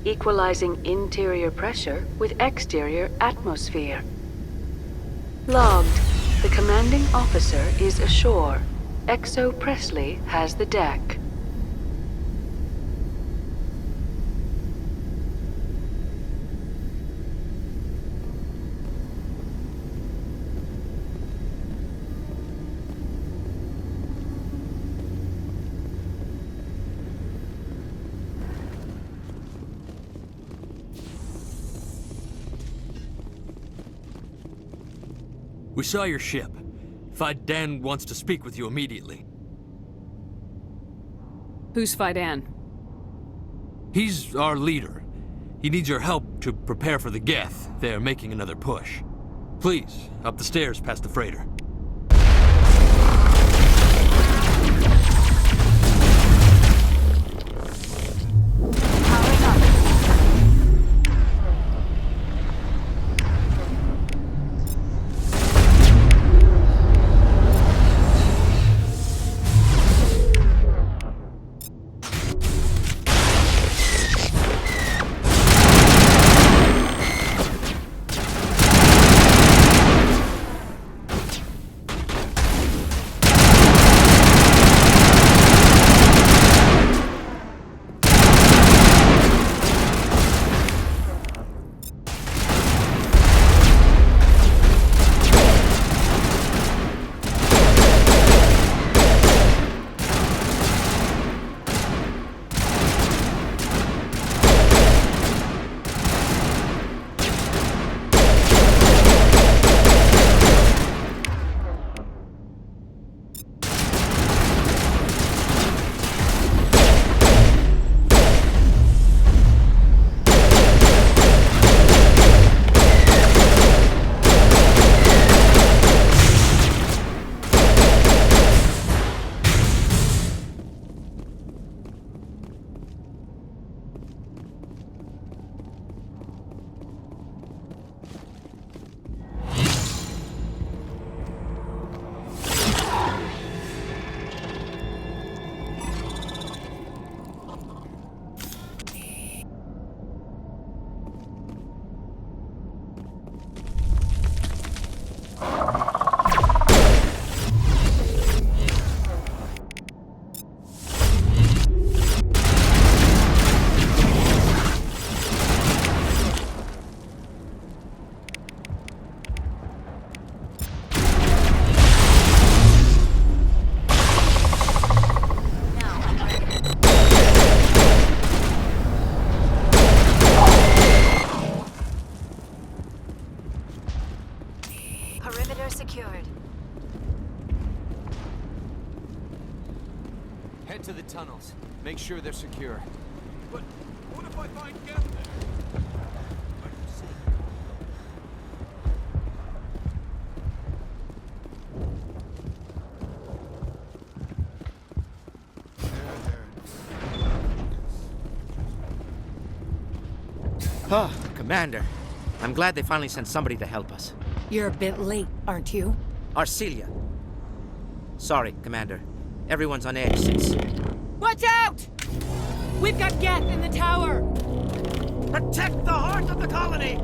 Equalizing interior pressure with exterior atmosphere. Logged. The commanding officer is ashore. XO Presley has the deck. We saw your ship. Fidan wants to speak with you immediately. Who's Fidan? He's our leader. He needs your help to prepare for the Geth. They're making another push. Please, up the stairs past the freighter. Secured. Head to the tunnels. Make sure they're secure. But what if I find Geth there? Oh, Commander. I'm glad they finally sent somebody to help us. You're a bit late, aren't you? Arcelia. Sorry, Commander. Everyone's on edge since... Watch out! We've got Geth in the tower! Protect the heart of the colony!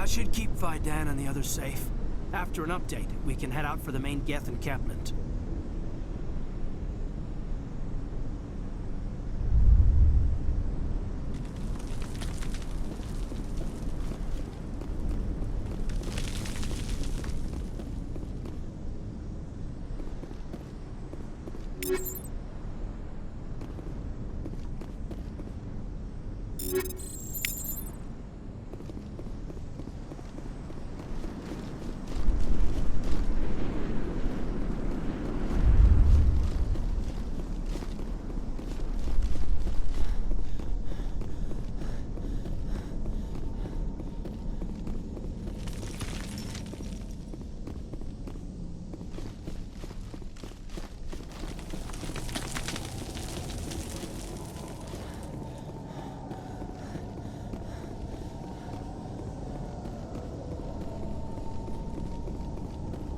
should keep Vidan and the others safe. After an update, we can head out for the main Geth encampment.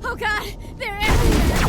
Oh god, they're everywhere!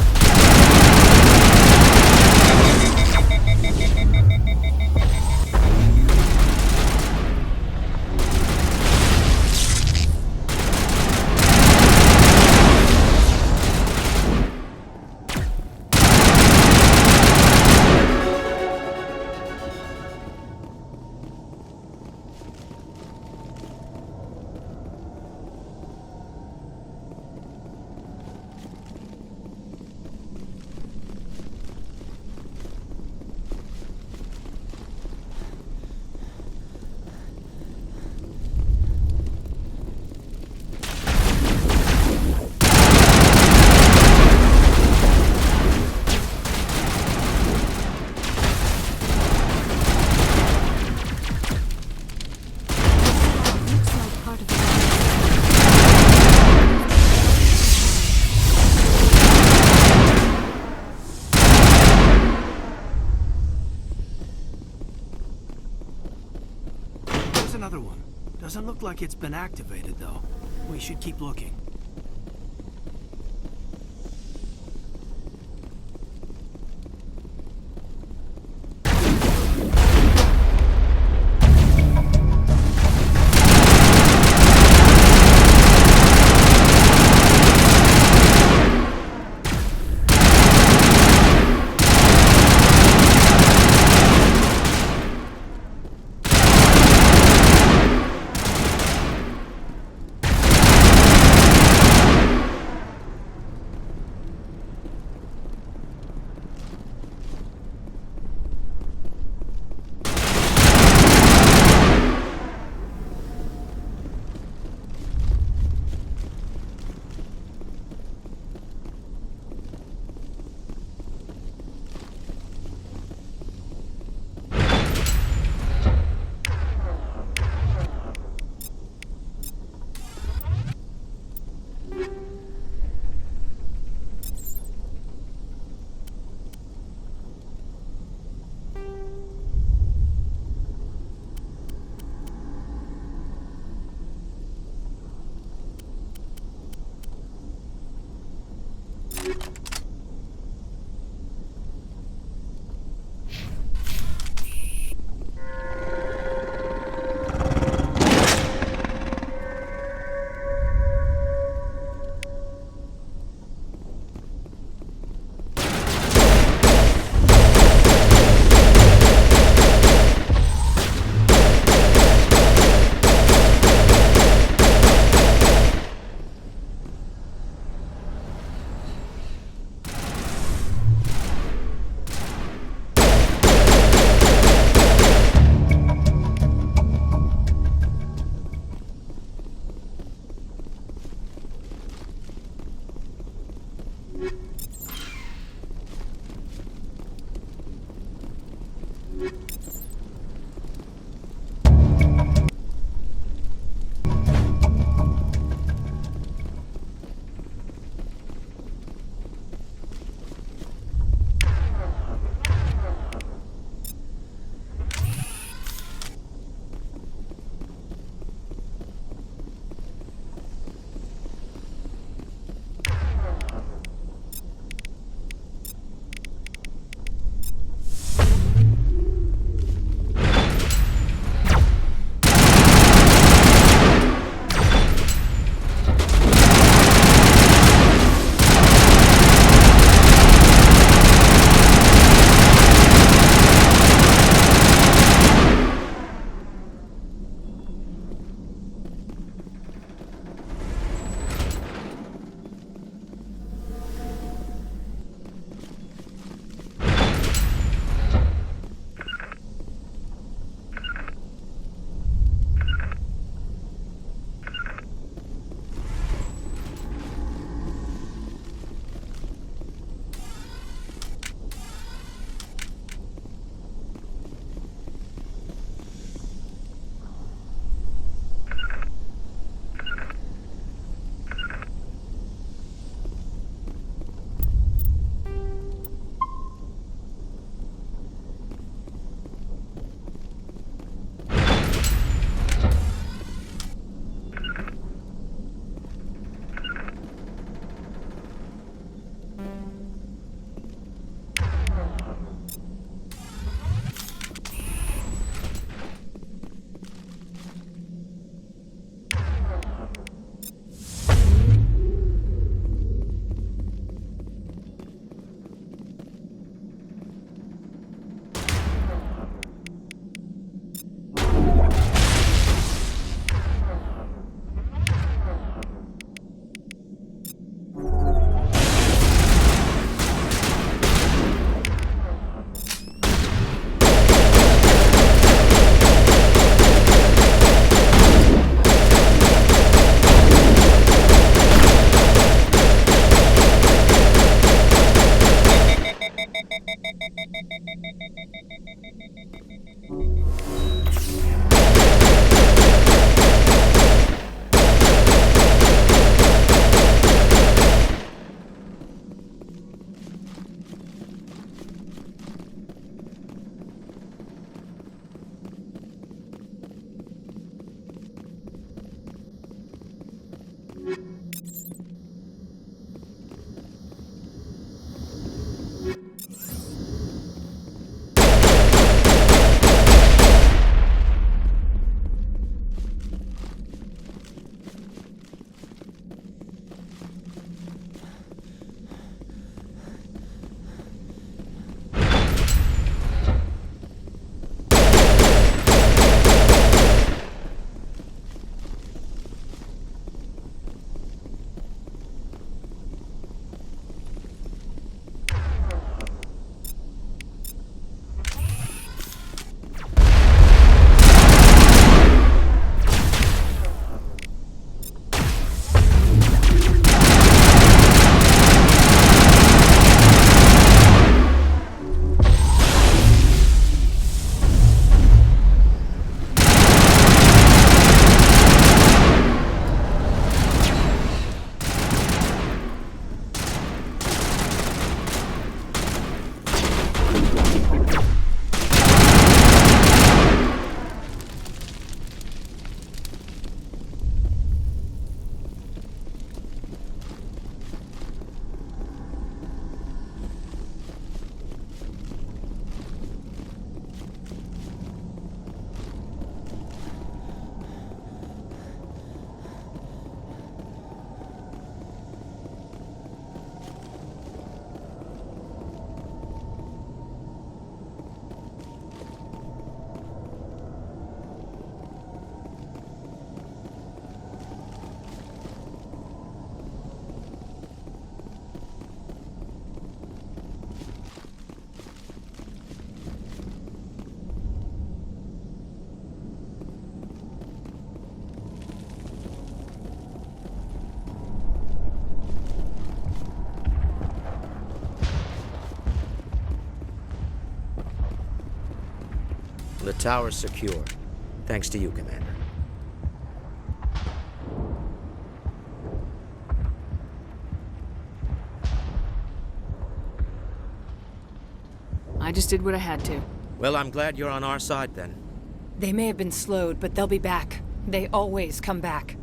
Another one. Doesn't look like it's been activated, though. We should keep looking. tower's secure. Thanks to you, Commander. I just did what I had to. Well, I'm glad you're on our side, then. They may have been slowed, but they'll be back. They always come back.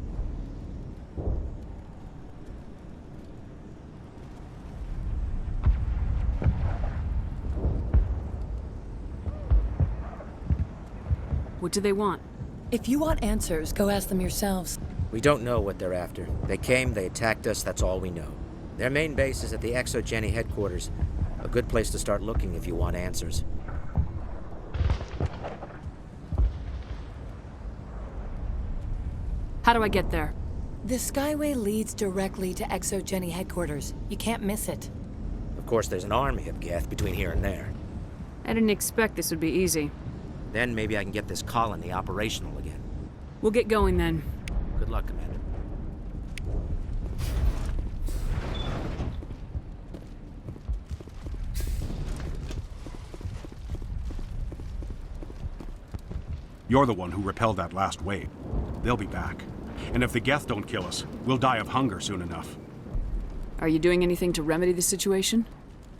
What do they want? If you want answers, go ask them yourselves. We don't know what they're after. They came, they attacked us, that's all we know. Their main base is at the Legecenday headquarters. A good place to start looking if you want answers. How do I get there? The Skyway leads directly to Legecenday headquarters. You can't miss it. Of course, there's an army of Geth between here and there. I didn't expect this would be easy. Then maybe I can get this colony operational again. We'll get going then. Good luck, Commander. You're the one who repelled that last wave. They'll be back. And if the Geth don't kill us, we'll die of hunger soon enough. Are you doing anything to remedy the situation?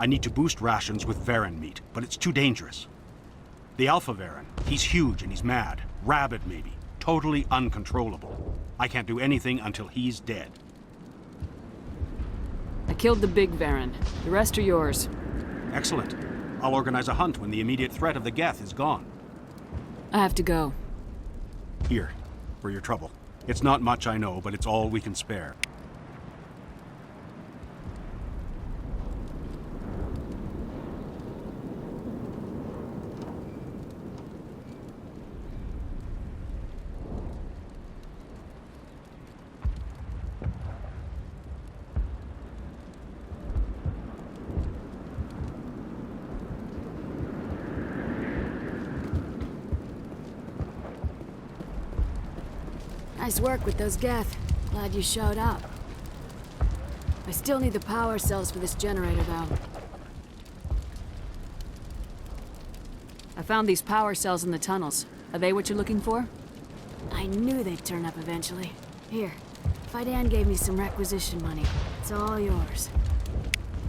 I need to boost rations with Varen meat, but it's too dangerous. The Alpha Varen, he's huge and he's mad. Rabid, maybe. Totally uncontrollable. I can't do anything until he's dead. I killed the big Varen. The rest are yours. Excellent. I'll organize a hunt when the immediate threat of the Geth is gone. I have to go. Here, for your trouble. It's not much, I know, but it's all we can spare. Nice work with those Geth. Glad you showed up. I still need the power cells for this generator, though. I found these power cells in the tunnels. Are they what you're looking for? I knew they'd turn up eventually. Here, Fidan gave me some requisition money. It's all yours.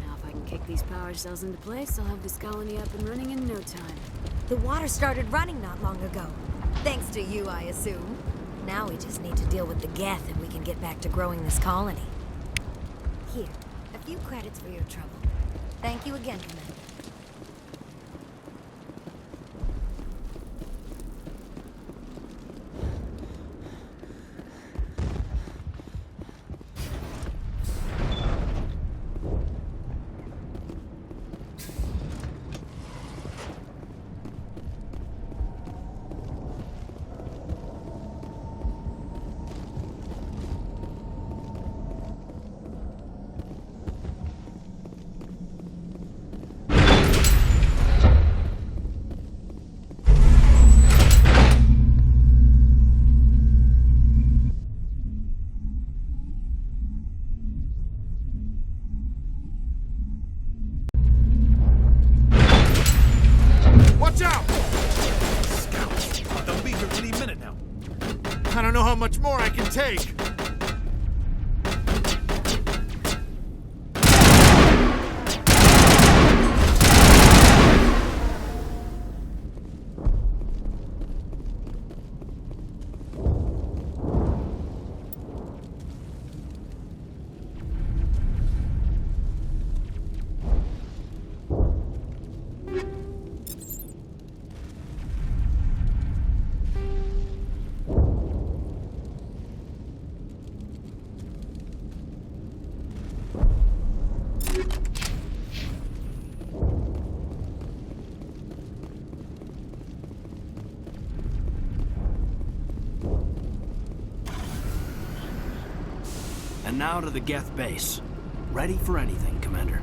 Now if I can kick these power cells into place, I'll have this colony up and running in no time. The water started running not long ago. Thanks to you, I assume. Now we just need to deal with the Geth and we can get back to growing this colony. Here, a few credits for your trouble. Thank you again, Commander. I don't know how much more I can take. And now to the Geth base. Ready for anything, Commander.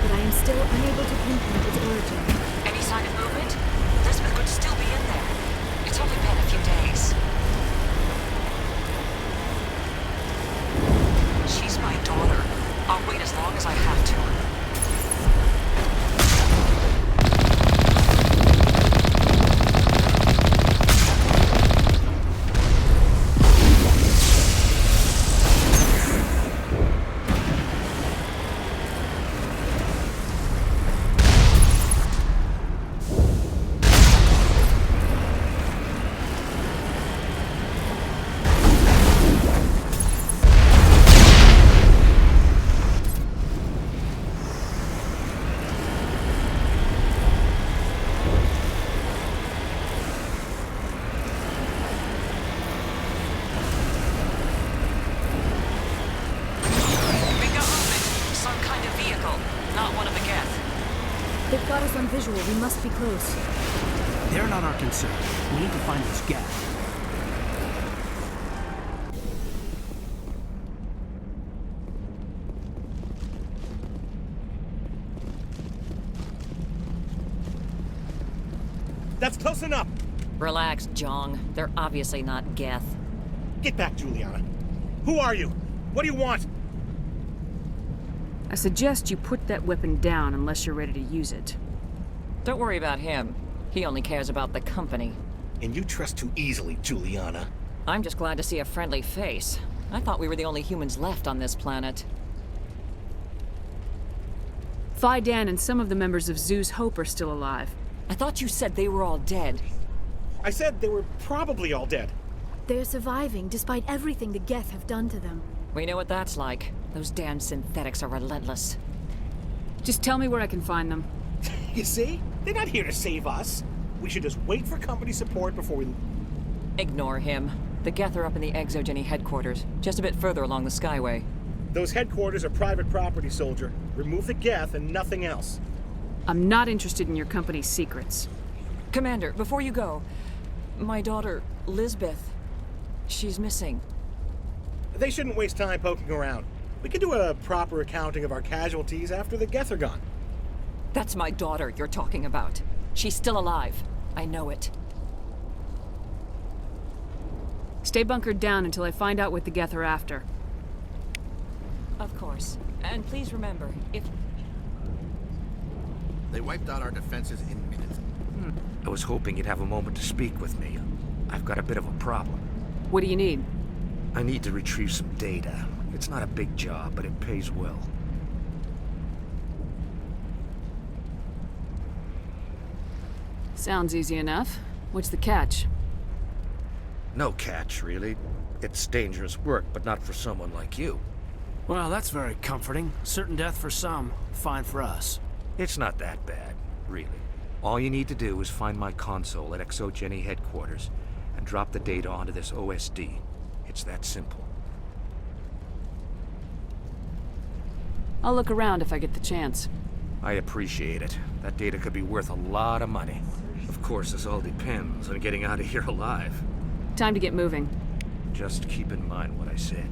but I am still unable to pinpoint its origin. Any sign of movement? Elizabeth could still be in there. It's only been a few days. She's my daughter. I'll wait as long as I have to. They've got us on visual. We must be close. They're not our concern. We need to find this gap. That's close enough. Relax, Jong. They're obviously not Geth. Get back, Juliana. Who are you? What do you want? I suggest you put that weapon down unless you're ready to use it. Don't worry about him. He only cares about the company. And you trust too easily, Juliana. I'm just glad to see a friendly face. I thought we were the only humans left on this planet. Fidan and some of the members of Zoo's Hope are still alive. I thought you said they were all dead. I said they were probably all dead. They're surviving despite everything the Geth have done to them. We know what that's like. Those damn synthetics are relentless. Just tell me where I can find them. You see? They're not here to save us. We should just wait for company support before we... Ignore him. The Geth are up in the Exogeny headquarters, just a bit further along the Skyway. Those headquarters are private property, soldier. Remove the Geth and nothing else. I'm not interested in your company's secrets. Commander, before you go, my daughter, Lisbeth, she's missing. They shouldn't waste time poking around. We can do a proper accounting of our casualties after the Geth are gone. That's my daughter you're talking about. She's still alive. I know it. Stay bunkered down until I find out what the Geth are after. Of course. And please remember, if... They wiped out our defenses in minutes. I was hoping you'd have a moment to speak with me. I've got a bit of a problem. What do you need? I need to retrieve some data. It's not a big job, but it pays well. Sounds easy enough. What's the catch? No catch, really. It's dangerous work, but not for someone like you. Well, that's very comforting. Certain death for some, fine for us. It's not that bad, really. All you need to do is find my console at Exogeny headquarters and drop the data onto this OSD. It's that simple. I'll look around if I get the chance. I appreciate it. That data could be worth a lot of money. Of course, this all depends on getting out of here alive. Time to get moving. Just keep in mind what I said.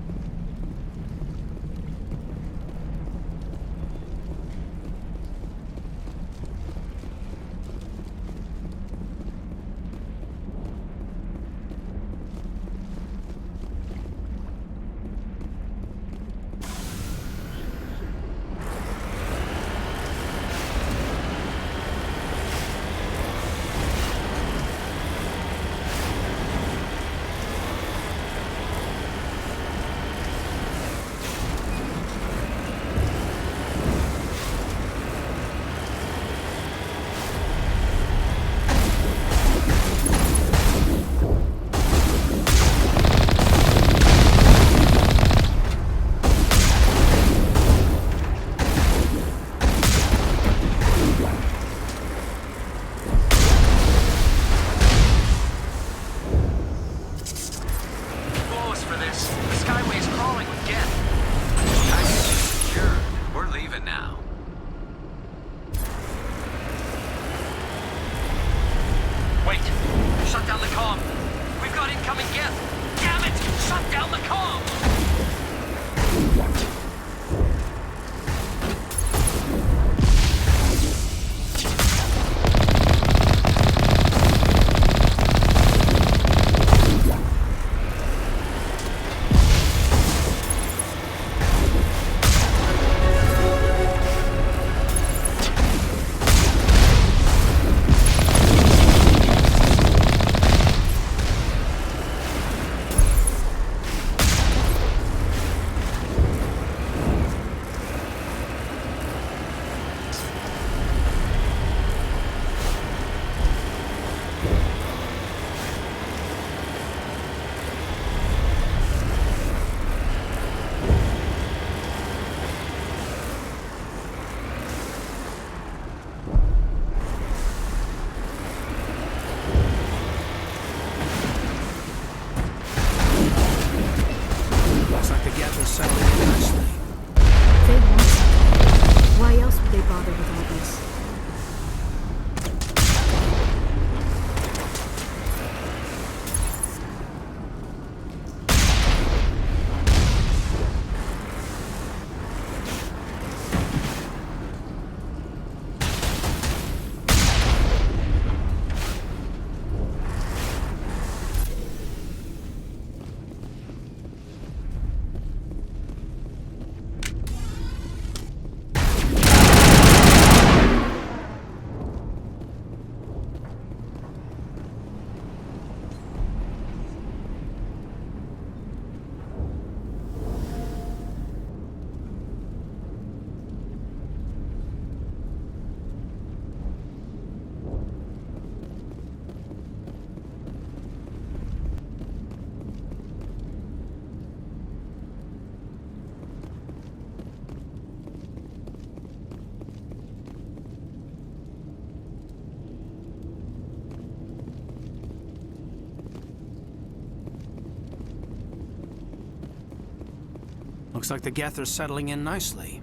Looks like the Geth are settling in nicely.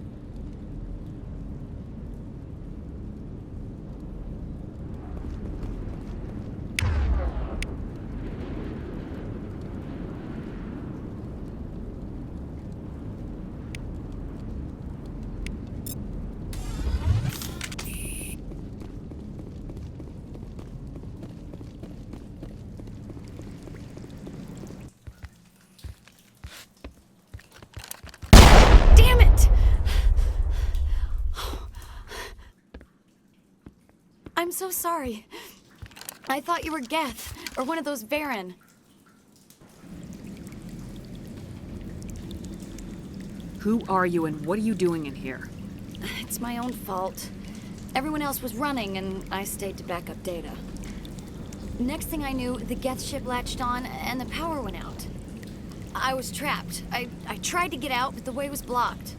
Damn it! I'm so sorry. I thought you were Geth, or one of those Varen. Who are you and what are you doing in here? It's my own fault. Everyone else was running, and I stayed to back up data. Next thing I knew, the Geth ship latched on, and the power went out. I was trapped. I tried to get out, but the way was blocked.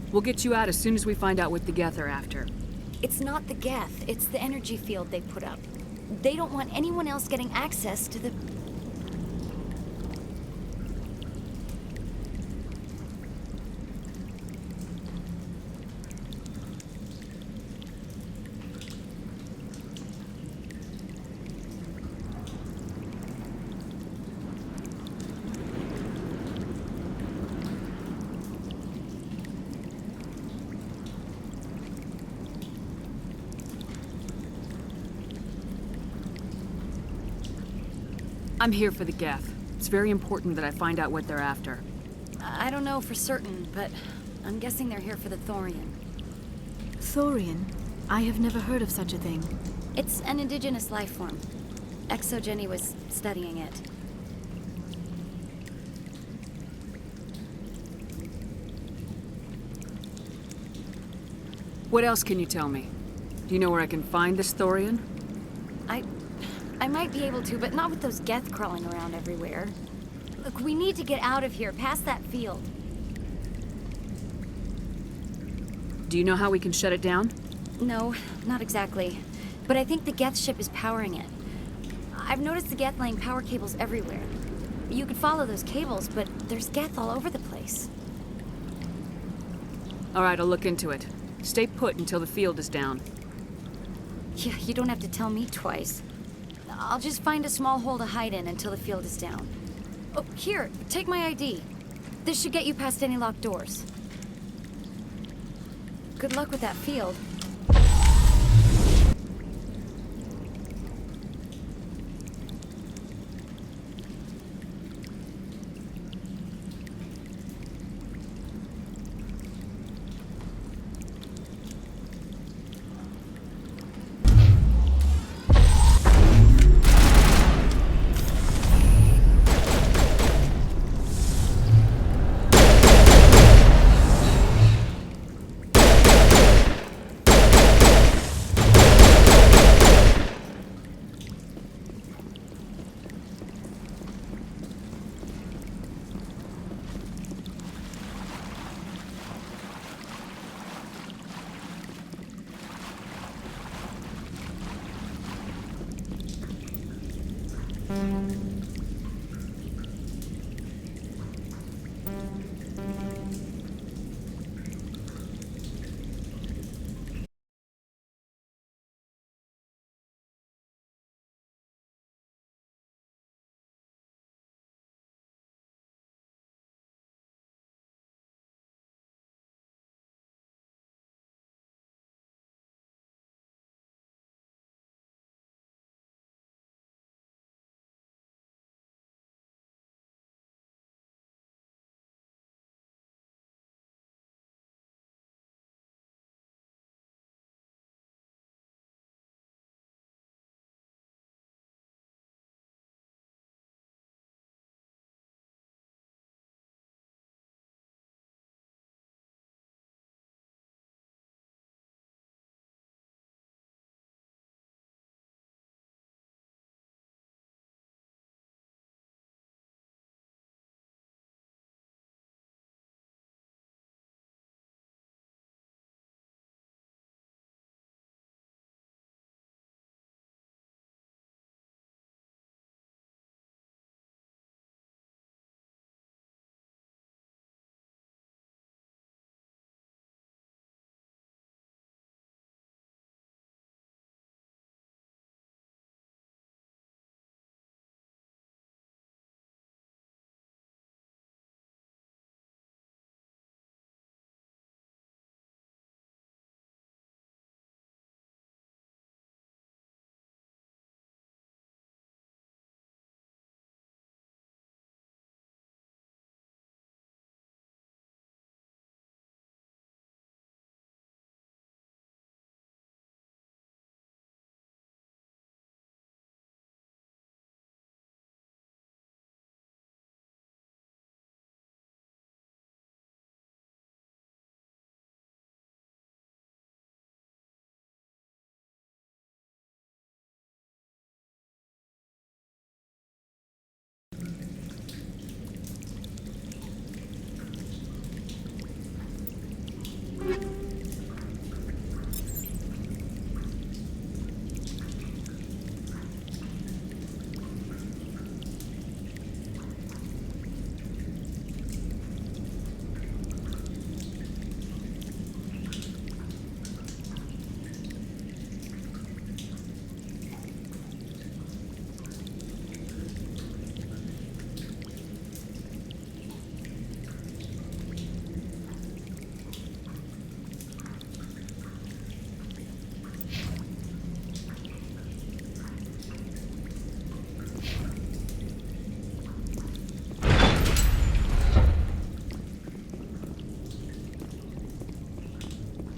We'll get you out as soon as we find out what the Geth are after. It's not the Geth, it's the energy field they put up. They don't want anyone else getting access to the... I'm here for the Geth. It's very important that I find out what they're after. I don't know for certain, but I'm guessing they're here for the thorium. Thorium? I have never heard of such a thing. It's an indigenous life form. Jenny was studying it. What else can you tell me? Do you know where I can find this thorium? I might be able to, but not with those Geth crawling around everywhere. Look, we need to get out of here, past that field. Do you know how we can shut it down? No, not exactly. But I think the Geth ship is powering it. I've noticed the Geth laying power cables everywhere. You could follow those cables, but there's Geth all over the place. All right, I'll look into it. Stay put until the field is down. Yeah, you don't have to tell me twice. I'll just find a small hole to hide in until the field is down. Oh, here, take my ID. This should get you past any locked doors. Good luck with that field.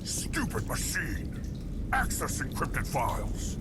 Stupid machine! Access encrypted files!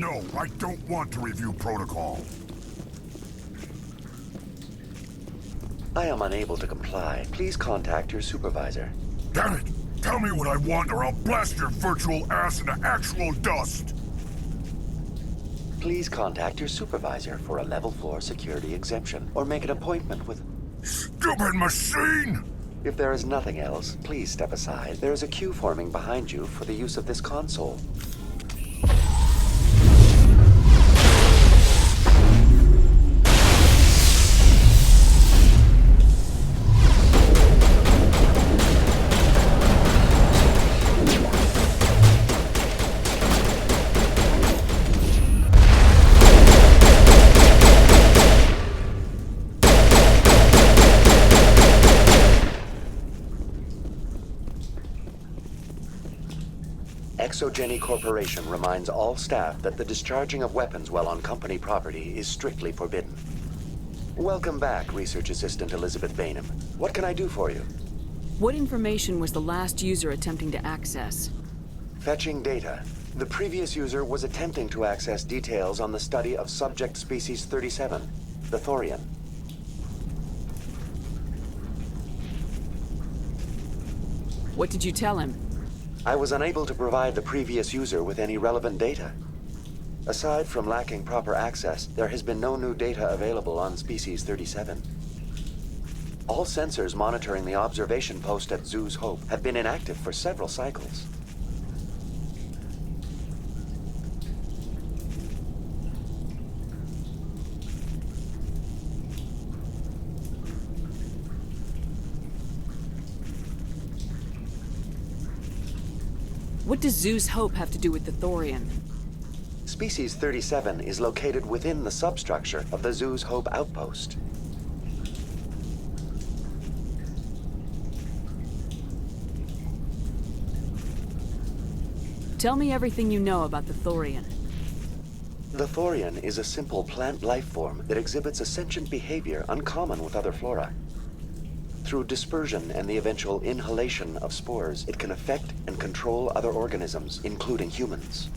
No, I don't want to review protocol. I am unable to comply. Please contact your supervisor. Damn it! Tell me what I want or I'll blast your virtual ass into actual dust! Please contact your supervisor for a level 4 security exemption, or make an appointment with... Stupid machine! If there is nothing else, please step aside. There is a queue forming behind you for the use of this console. Legecenday Corporation reminds all staff that the discharging of weapons while on company property is strictly forbidden. Welcome back, Research Assistant Elizabeth Bainham. What can I do for you? What information was the last user attempting to access? Fetching data. The previous user was attempting to access details on the study of subject species 37, the thriugh. What did you tell him? I was unable to provide the previous user with any relevant data. Aside from lacking proper access, there has been no new data available on species 37. All sensors monitoring the observation post at Zoo's Hope have been inactive for several cycles. What does Zoo's Hope have to do with the thriugh? Species 37 is located within the substructure of the Zoo's Hope outpost. Tell me everything you know about the thriugh. The thriugh is a simple plant life form that exhibits a sentient behavior uncommon with other flora. Through dispersion and the eventual inhalation of spores, it can affect and control other organisms, including humans.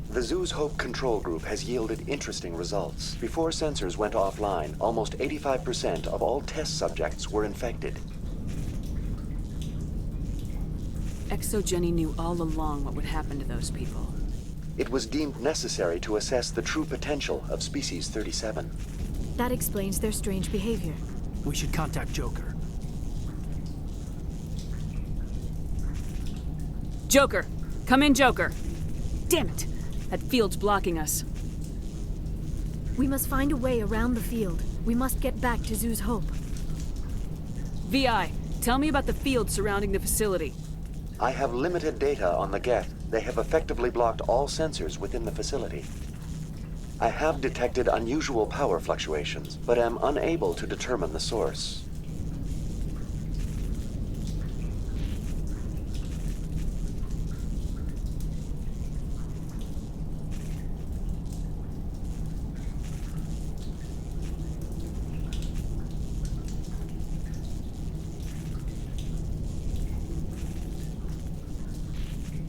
The Zoo's Hope control group has yielded interesting results. Before sensors went offline, almost 85% of all test subjects were infected. Legecenday knew all along what would happen to those people. It was deemed necessary to assess the true potential of species 37. That explains their strange behavior. We should contact Joker. Joker! Come in, Joker! Damn it! That field's blocking us. We must find a way around the field. We must get back to Zoo's Hope. VI, tell me about the field surrounding the facility. I have limited data on the Geth. They have effectively blocked all sensors within the facility. I have detected unusual power fluctuations, but am unable to determine the source.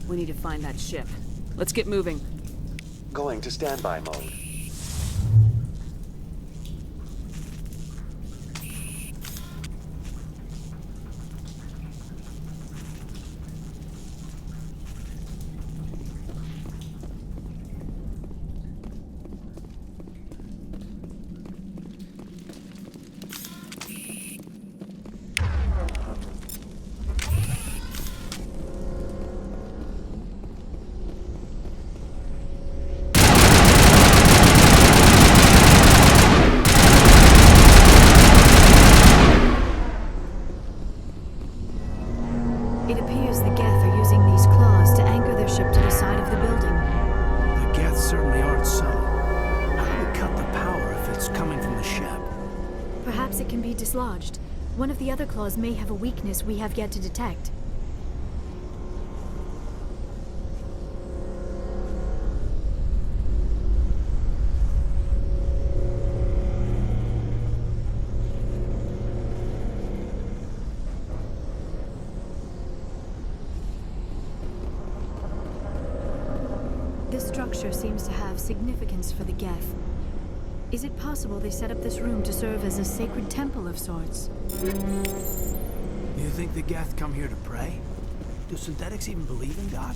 We need to find that ship. Let's get moving. Going to standby mode. It appears the Geth are using these claws to anchor their ship to the side of the building. The Geth certainly aren't subtle. How do we cut the power if it's coming from the Shep? Perhaps it can be dislodged. One of the other claws may have a weakness we have yet to detect. This structure seems to have significance for the Geth. Is it possible they set up this room to serve as a sacred temple of sorts? You think the Geth come here to pray? Do synthetics even believe in God?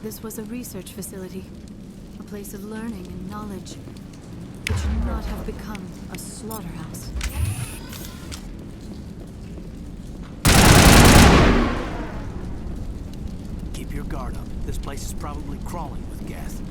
this was a research facility, a place of learning and knowledge. It should not have become a slaughterhouse. Keep your guard up. This place is probably crawling with Geth.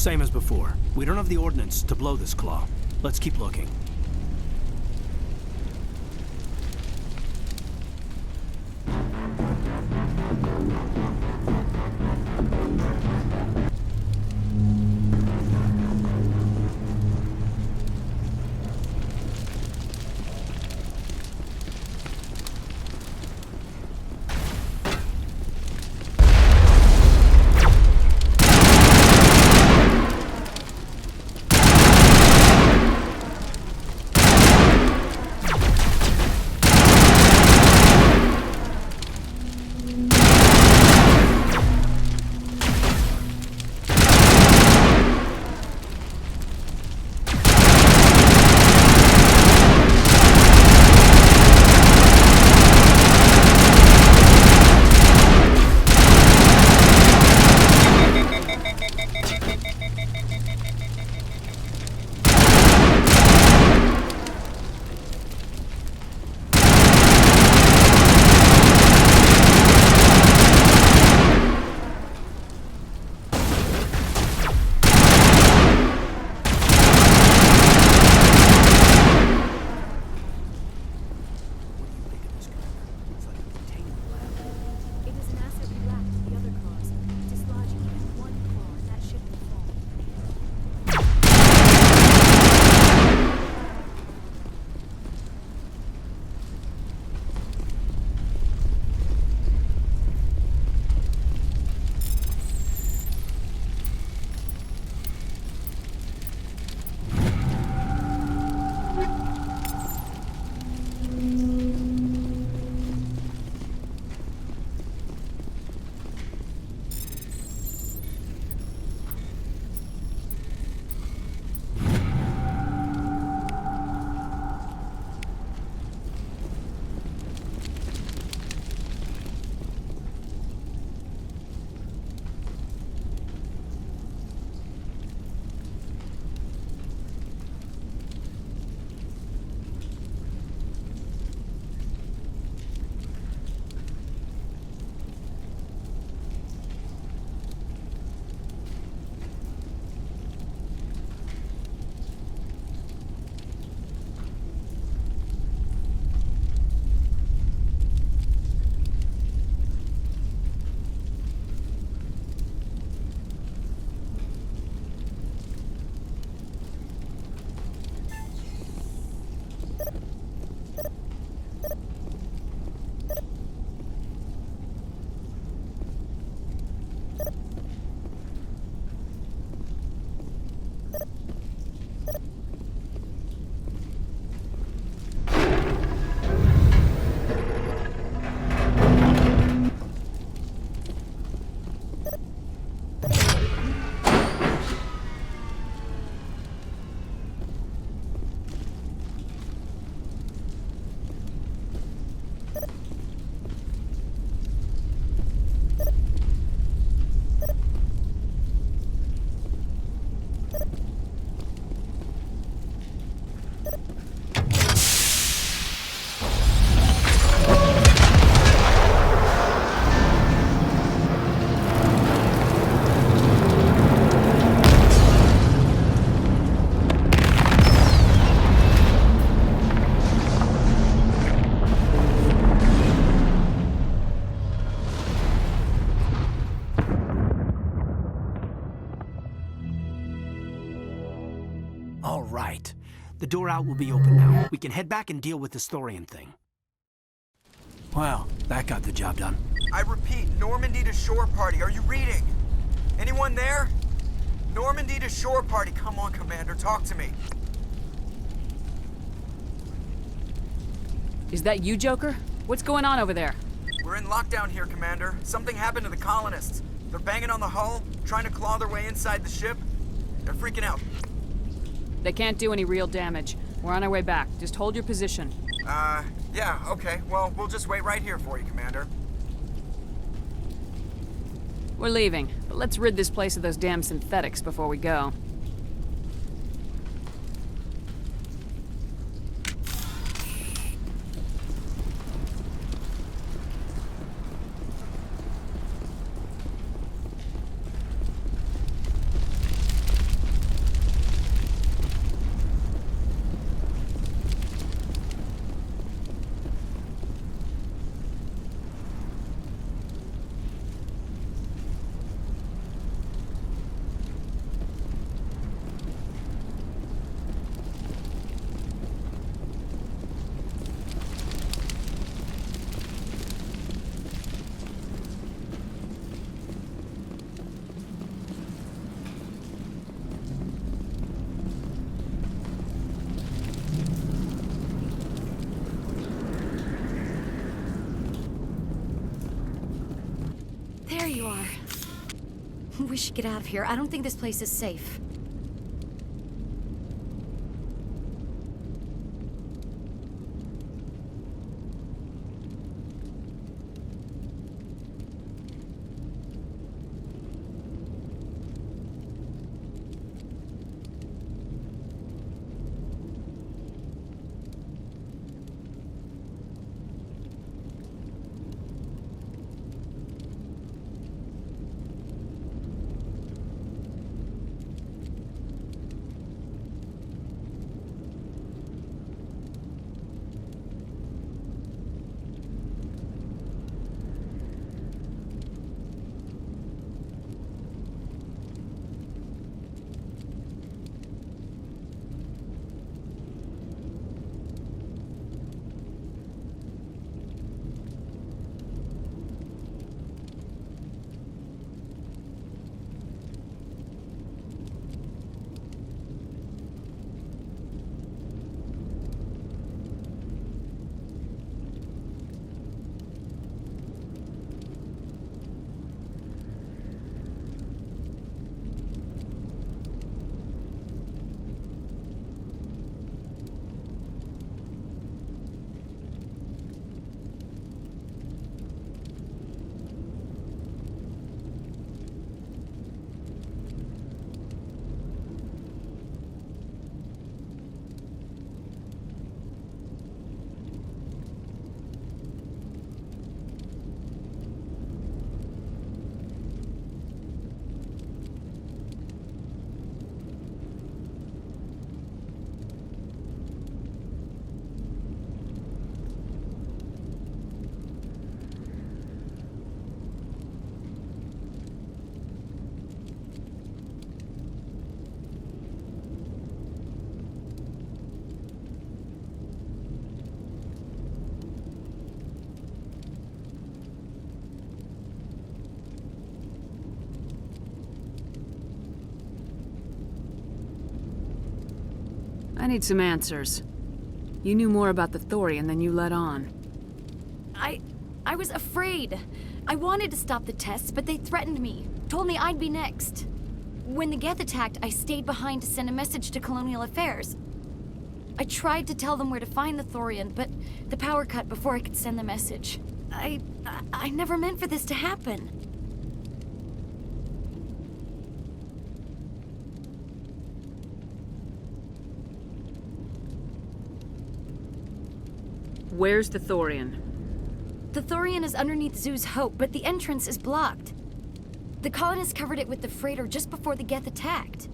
Same as before. We don't have the ordnance to blow this claw. Let's keep looking. All right. The door out will be open now. We can head back and deal with this thorium thing. Well, that got the job done. I repeat, Normandy to shore party. Are you reading? Anyone there? Normandy to shore party. Come on, Commander, talk to me. Is that you, Joker? What's going on over there? We're in lockdown here, Commander. Something happened to the colonists. They're banging on the hull, trying to claw their way inside the ship. They're freaking out. They can't do any real damage. We're on our way back. Just hold your position. Yeah, okay. Well, we'll just wait right here for you, Commander. We're leaving, but let's rid this place of those damn synthetics before we go. There you are. We should get out of here. I don't think this place is safe. I need some answers. You knew more about the thorium than you let on. I was afraid. I wanted to stop the tests, but they threatened me. Told me I'd be next. When the Geth attacked, I stayed behind to send a message to Colonial Affairs. I tried to tell them where to find the thorium, but the power cut before I could send the message. I never meant for this to happen. Where's the thorium? The thorium is underneath Zoo's Hope, but the entrance is blocked. The colonists covered it with the freighter just before the Geth attacked.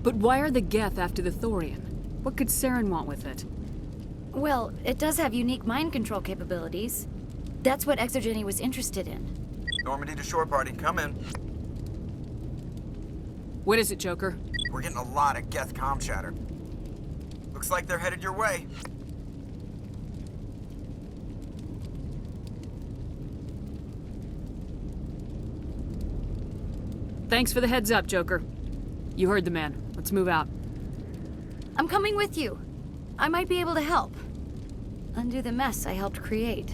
But why are the Geth after the thorium? What could Saren want with it? Well, it does have unique mind control capabilities. That's what Legecenday was interested in. Normandy to shore party, come in. What is it, Joker? We're getting a lot of Geth comm chatter. Looks like they're headed your way. Thanks for the heads up, Joker. You heard the man. Let's move out. I'm coming with you. I might be able to help. Undo the mess I helped create.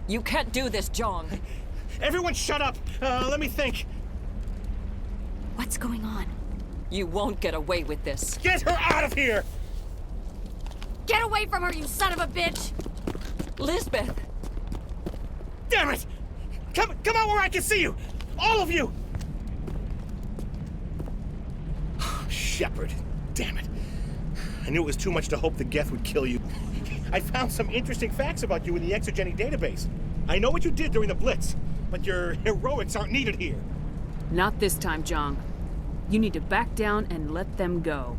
You can't do this, John. Everyone shut up! Let me think. What's going on? You won't get away with this. Get her out of here! Get away from her, you son of a bitch! Lisbeth! Damn it! Come out where I can see you! All of you! Shepard, damn it. I knew it was too much to hope the Geth would kill you. I found some interesting facts about you in the Exogeny database. I know what you did during the Blitz, but your heroics aren't needed here. Not this time, Jong. You need to back down and let them go.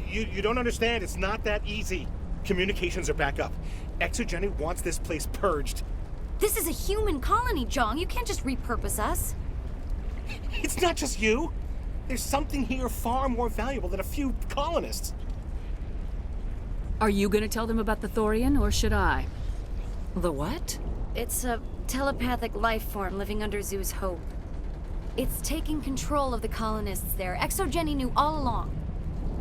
You don't understand. It's not that easy. Communications are back up. Exogeny wants this place purged. This is a human colony, Jong. You can't just repurpose us. It's not just you. There's something here far more valuable than a few colonists. Are you gonna tell them about the Thorian, or should I? The what? It's a telepathic life form living under Zoo's hope. It's taking control of the colonists there. Exogeny knew all along.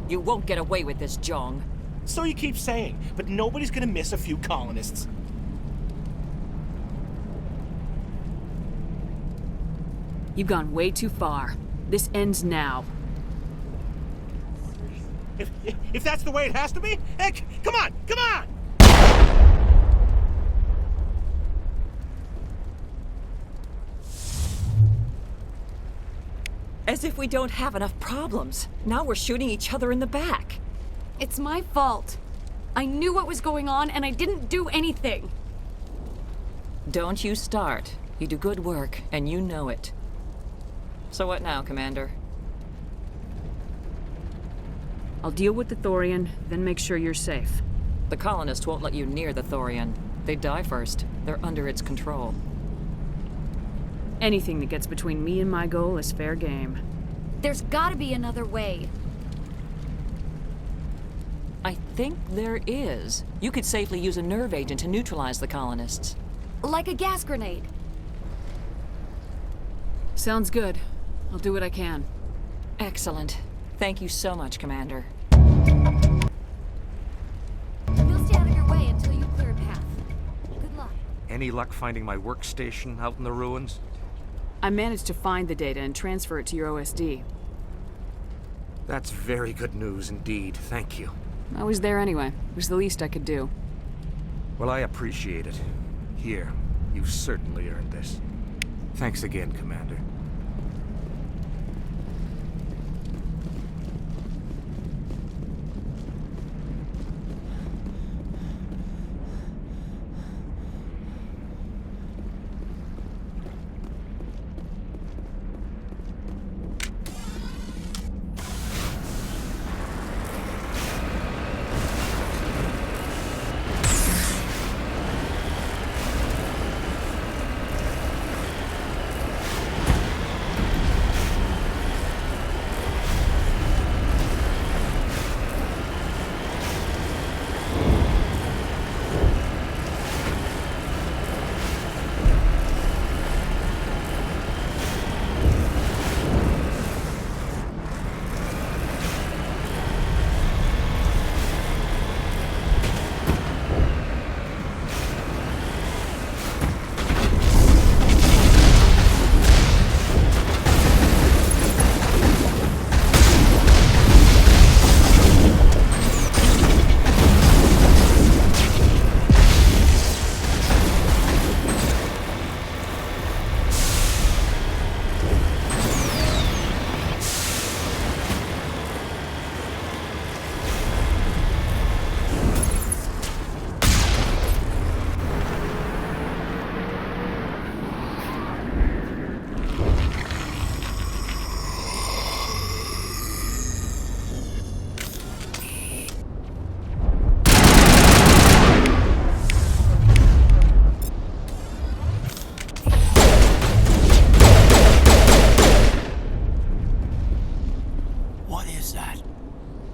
You won't get away with this, Jong. So you keep saying, but nobody's gonna miss a few colonists. You've gone way too far. This ends now. If that's the way it has to be, heck, come on, come on! As if we don't have enough problems. Now we're shooting each other in the back. It's my fault. I knew what was going on and I didn't do anything. Don't you start. You do good work, and you know it. So what now, Commander? I'll deal with the Thorian, then make sure you're safe. The colonists won't let you near the Thorian. They die first. They're under its control. Anything that gets between me and my goal is fair game. There's gotta be another way. I think there is. You could safely use a nerve agent to neutralize the colonists. Like a gas grenade. Sounds good. I'll do what I can. Excellent. Thank you so much, Commander. We'll stay out of your way until you clear a path. Good luck. Any luck finding my workstation out in the ruins? I managed to find the data and transfer it to your OSD. That's very good news indeed. Thank you. I was there anyway. It was the least I could do. Well, I appreciate it. Here, you've certainly earned this. Thanks again, Commander.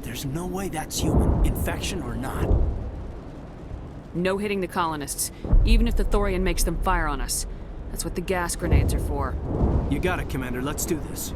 There's no way that's human, infection or not. No hitting the colonists, even if the Thorian makes them fire on us. That's what the gas grenades are for. You got it, Commander. Let's do this.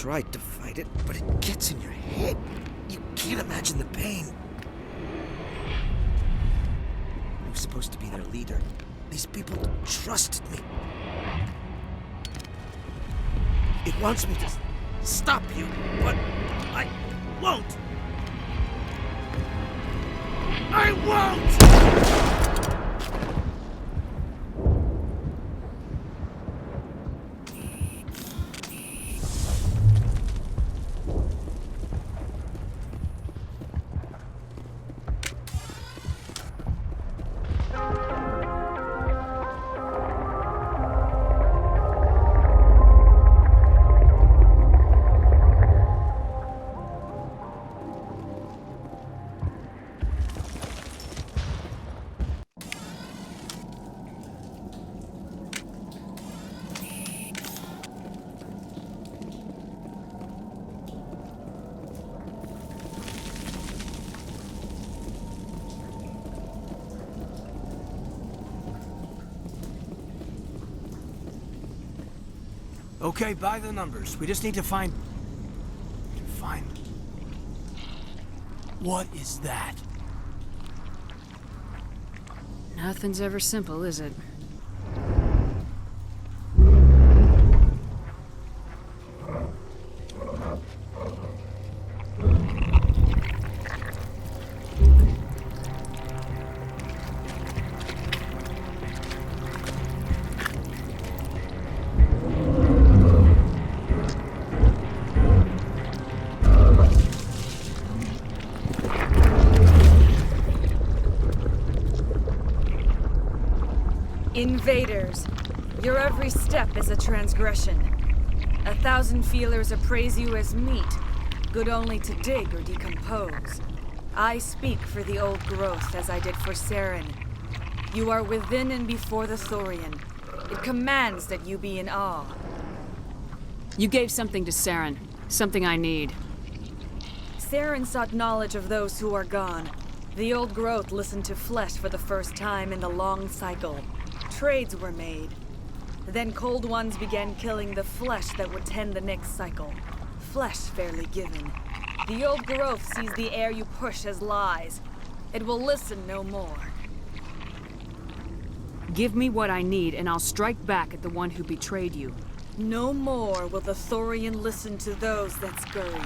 tried to fight it, but it gets in your head. You can't imagine the pain. I was supposed to be their leader. These people trusted me. It wants me to stop you, but I won't. I won't! Okay, by the numbers. We just need to find... What is that? Nothing's ever simple, is it? Invaders, your every step is a transgression. 1,000 feelers appraise you as meat, good only to dig or decompose. I speak for the old growth as I did for Saren. You are within and before the Thorian. It commands that you be in awe. You gave something to Saren, something I need. Saren sought knowledge of those who are gone. The old growth listened to flesh for the first time in the long cycle. Trades were made. Then cold ones began killing the flesh that would tend the next cycle. Flesh fairly given. The old growth sees the air you push as lies. It will listen no more. Give me what I need, and I'll strike back at the one who betrayed you. No more will the Thorian listen to those that scurry.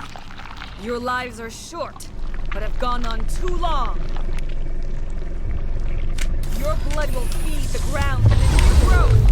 Your lives are short, but have gone on too long. Your blood will feed the ground that is new growth.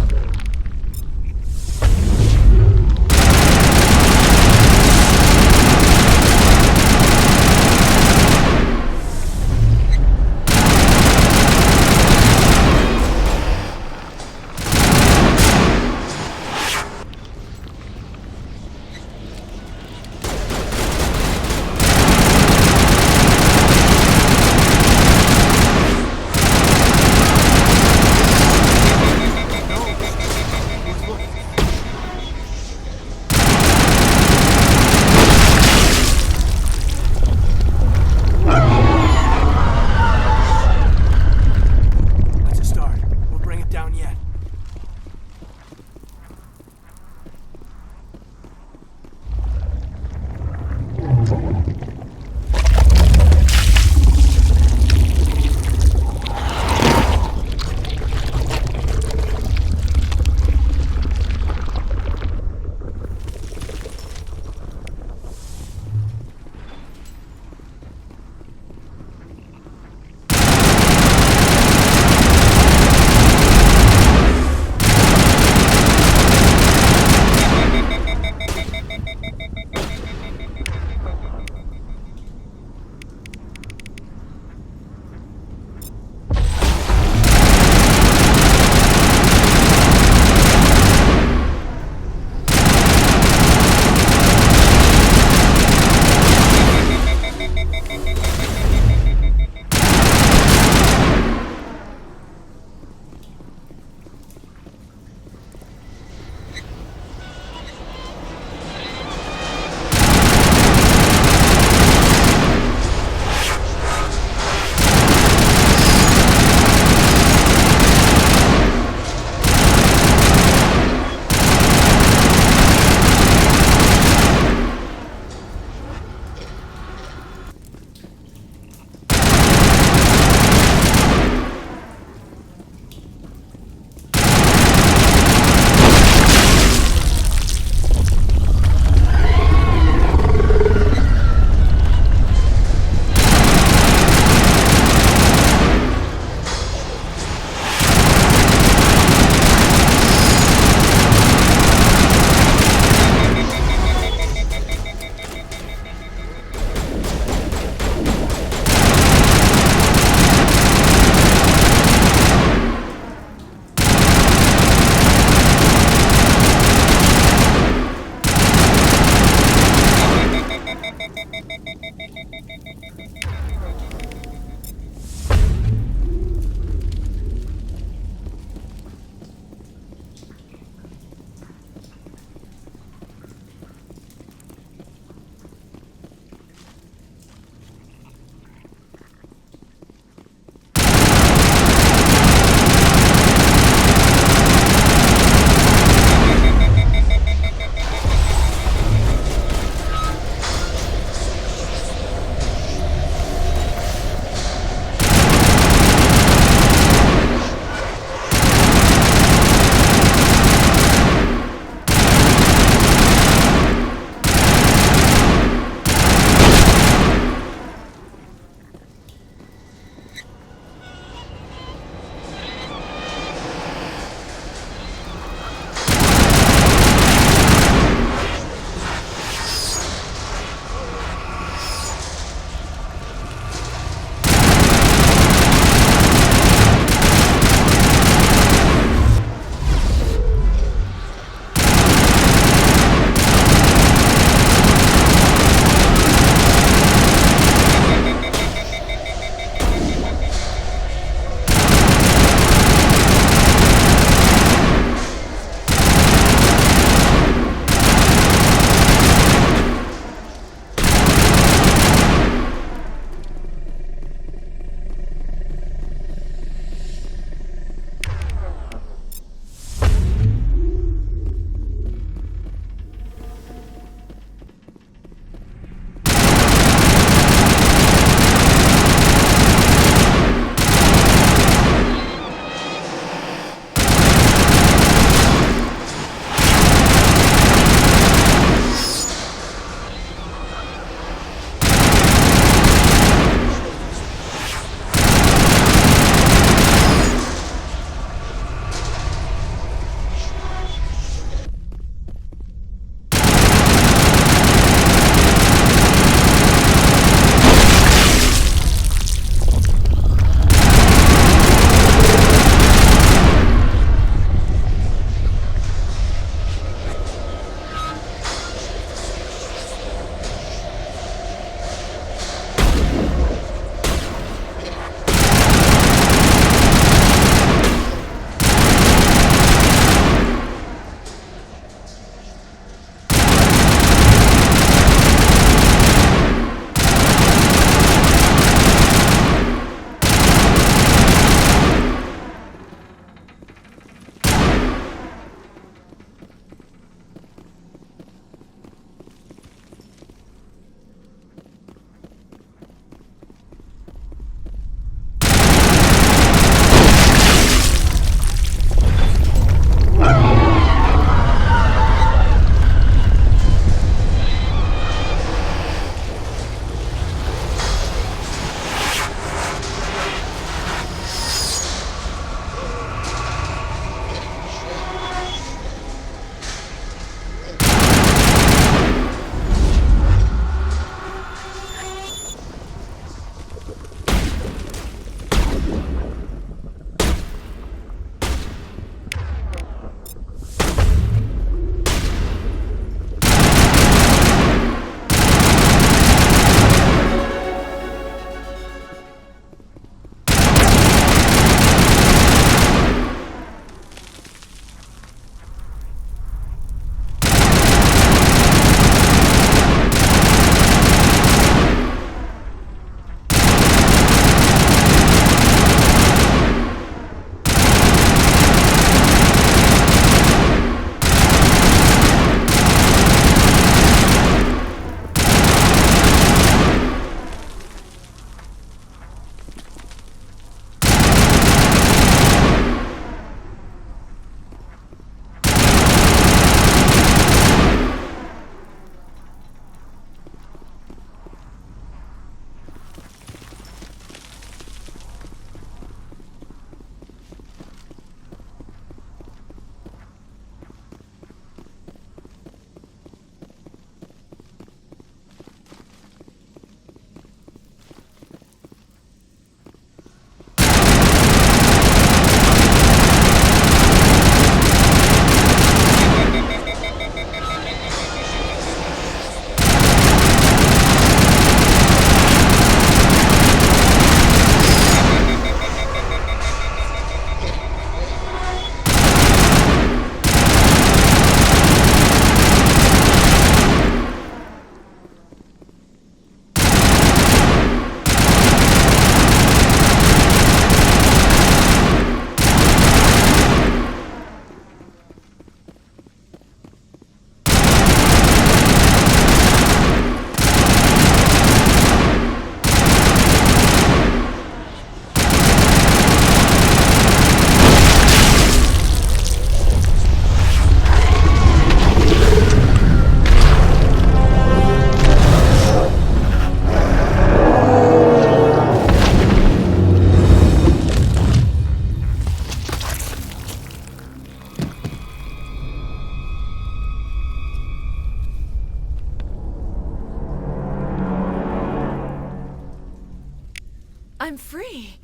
I'm free.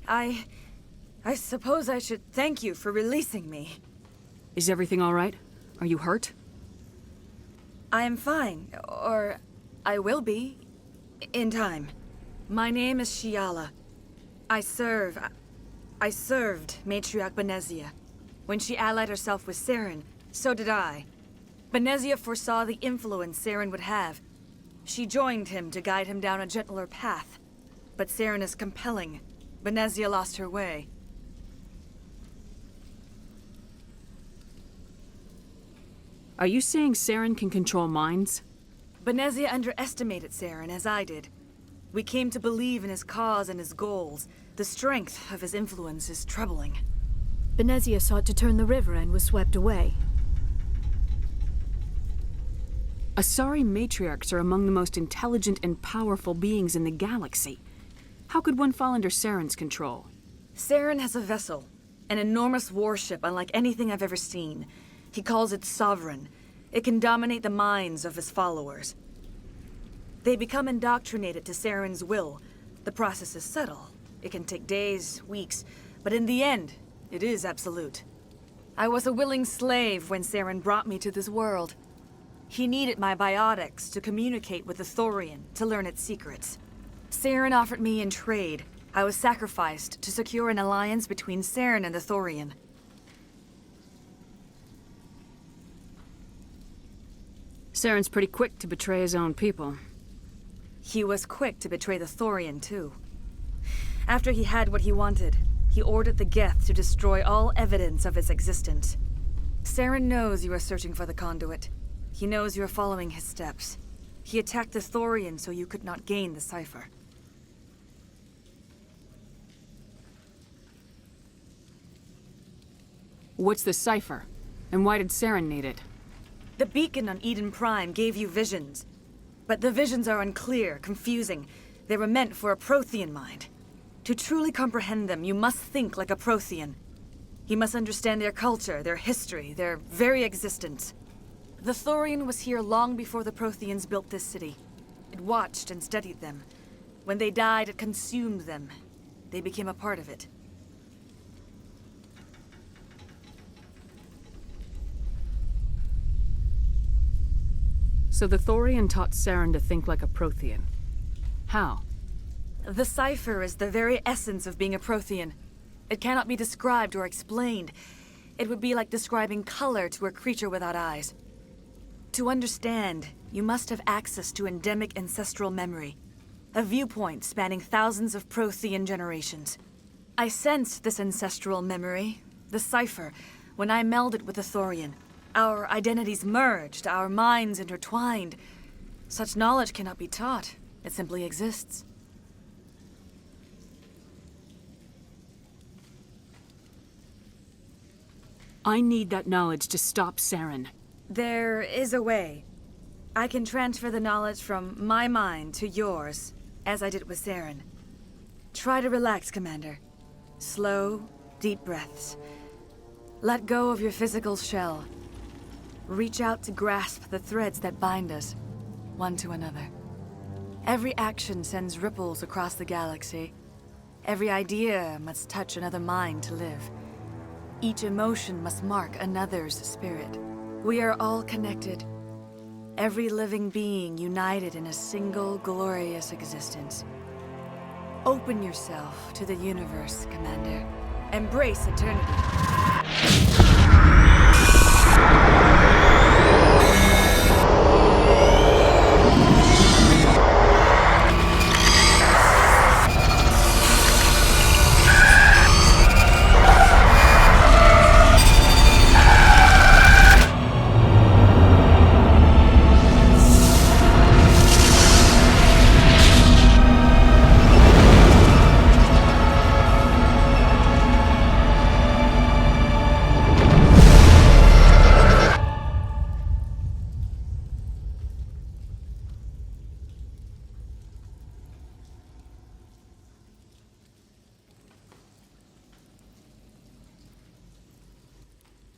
I suppose I should thank you for releasing me. Is everything all right? Are you hurt? I am fine, or I will be, in time. My name is Shiala. I served Matriarch Benezia. When she allied herself with Saren, so did I. Benezia foresaw the influence Saren would have. She joined him to guide him down a gentler path. But Saren is compelling. Benezia lost her way. Are you saying Saren can control minds? Benezia underestimated Saren, as I did. We came to believe in his cause and his goals. The strength of his influence is troubling. Benezia sought to turn the river and was swept away. Asari matriarchs are among the most intelligent and powerful beings in the galaxy. How could one fall under Saren's control? Saren has a vessel, an enormous warship unlike anything I've ever seen. He calls it Sovereign. It can dominate the minds of his followers. They become indoctrinated to Saren's will. The process is subtle. It can take days, weeks, but in the end, it is absolute. I was a willing slave when Saren brought me to this world. He needed my biotics to communicate with the Thorian, to learn its secrets. Saren offered me in trade. I was sacrificed to secure an alliance between Saren and the Thorian. Saren's pretty quick to betray his own people. He was quick to betray the Thorian, too. After he had what he wanted, he ordered the Geth to destroy all evidence of its existence. Saren knows you are searching for the conduit. He knows you are following his steps. He attacked the Thorian so you could not gain the cipher. What's the cipher? And why did Saren need it? The beacon on Eden Prime gave you visions. But the visions are unclear, confusing. They were meant for a Prothean mind. To truly comprehend them, you must think like a Prothean. You must understand their culture, their history, their very existence. The Thorian was here long before the Protheans built this city. It watched and studied them. When they died, it consumed them. They became a part of it. So the Thorian taught Saren to think like a Prothean. How? The cipher is the very essence of being a Prothean. It cannot be described or explained. It would be like describing color to a creature without eyes. To understand, you must have access to endemic ancestral memory, a viewpoint spanning thousands of Prothean generations. I sensed this ancestral memory, the cipher, when I melded with the Thorian. Our identities merged, our minds intertwined. Such knowledge cannot be taught. It simply exists. I need that knowledge to stop Saren. There is a way. I can transfer the knowledge from my mind to yours, as I did with Saren. Try to relax, Commander. Slow, deep breaths. Let go of your physical shell. Reach out to grasp the threads that bind us, one to another. Every action sends ripples across the galaxy. Every idea must touch another mind to live. Each emotion must mark another's spirit. We are all connected. Every living being united in a single glorious existence. Open yourself to the universe, Commander. Embrace eternity.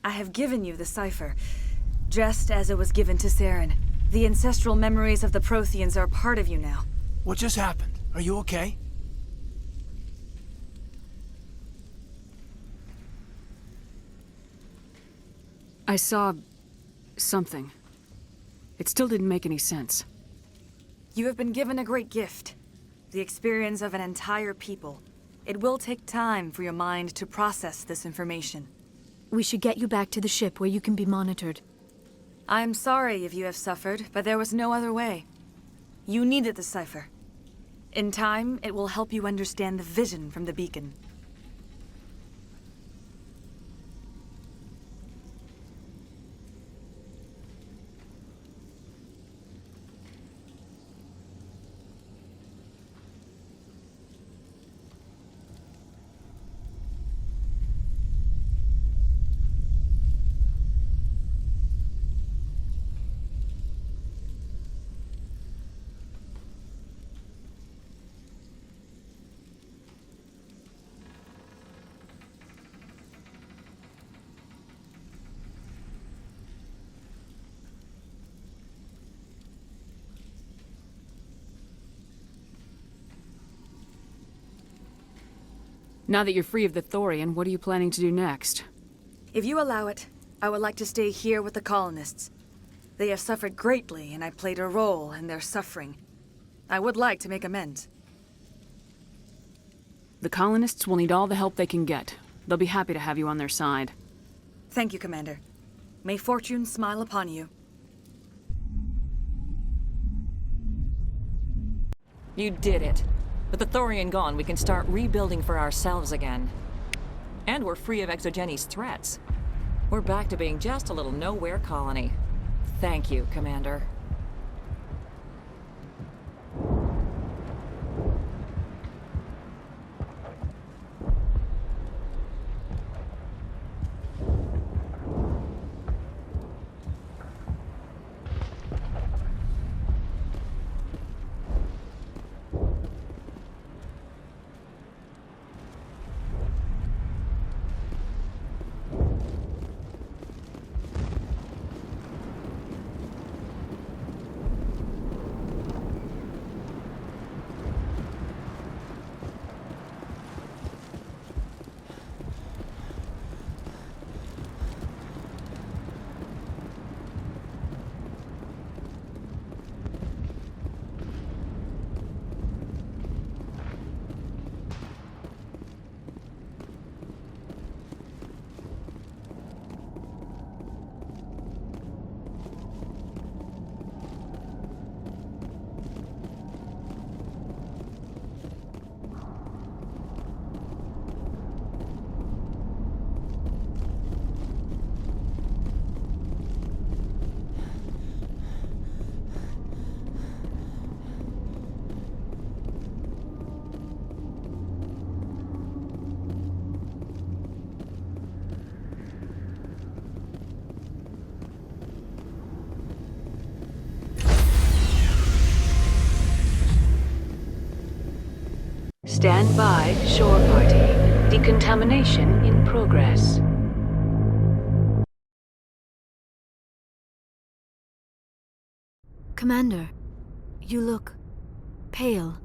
I have given you the cipher, just as it was given to Saren. The ancestral memories of the Protheans are a part of you now. What just happened? Are you okay? I saw... something. It still didn't make any sense. You have been given a great gift. The experience of an entire people. It will take time for your mind to process this information. We should get you back to the ship where you can be monitored. I'm sorry if you have suffered, but there was no other way. You needed the cipher. In time, it will help you understand the vision from the beacon. Now that you're free of the Thorian, what are you planning to do next? If you allow it, I would like to stay here with the colonists. They have suffered greatly, and I played a role in their suffering. I would like to make amends. The colonists will need all the help they can get. They'll be happy to have you on their side. Thank you, Commander. May fortune smile upon you. You did it. With the Thorian gone, we can start rebuilding for ourselves again. And we're free of Exogenes' threats. We're back to being just a little nowhere colony. Thank you, Commander. Stand by, shore party. Decontamination in progress. Commander, you look pale.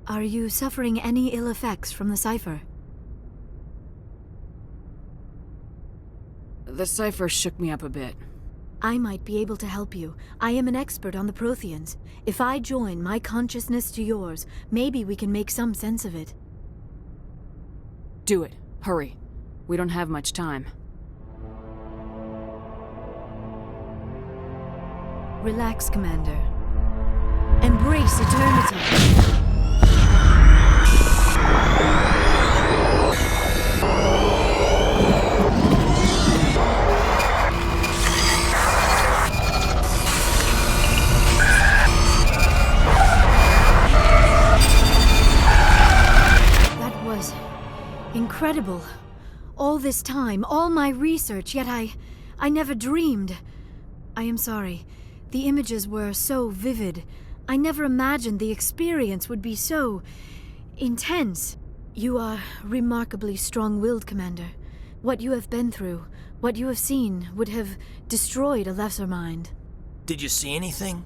Are you suffering any ill effects from the cipher? The cipher shook me up a bit. I might be able to help you. I am an expert on the Protheans. If I join my consciousness to yours, maybe we can make some sense of it. Do it. Hurry. We don't have much time. Relax, Commander. Embrace eternity. Incredible. All this time, all my research, yet I never dreamed. I am sorry. The images were so vivid. I never imagined the experience would be so intense. You are remarkably strong-willed, Commander. What you have been through, what you have seen, would have destroyed a lesser mind. Did you see anything?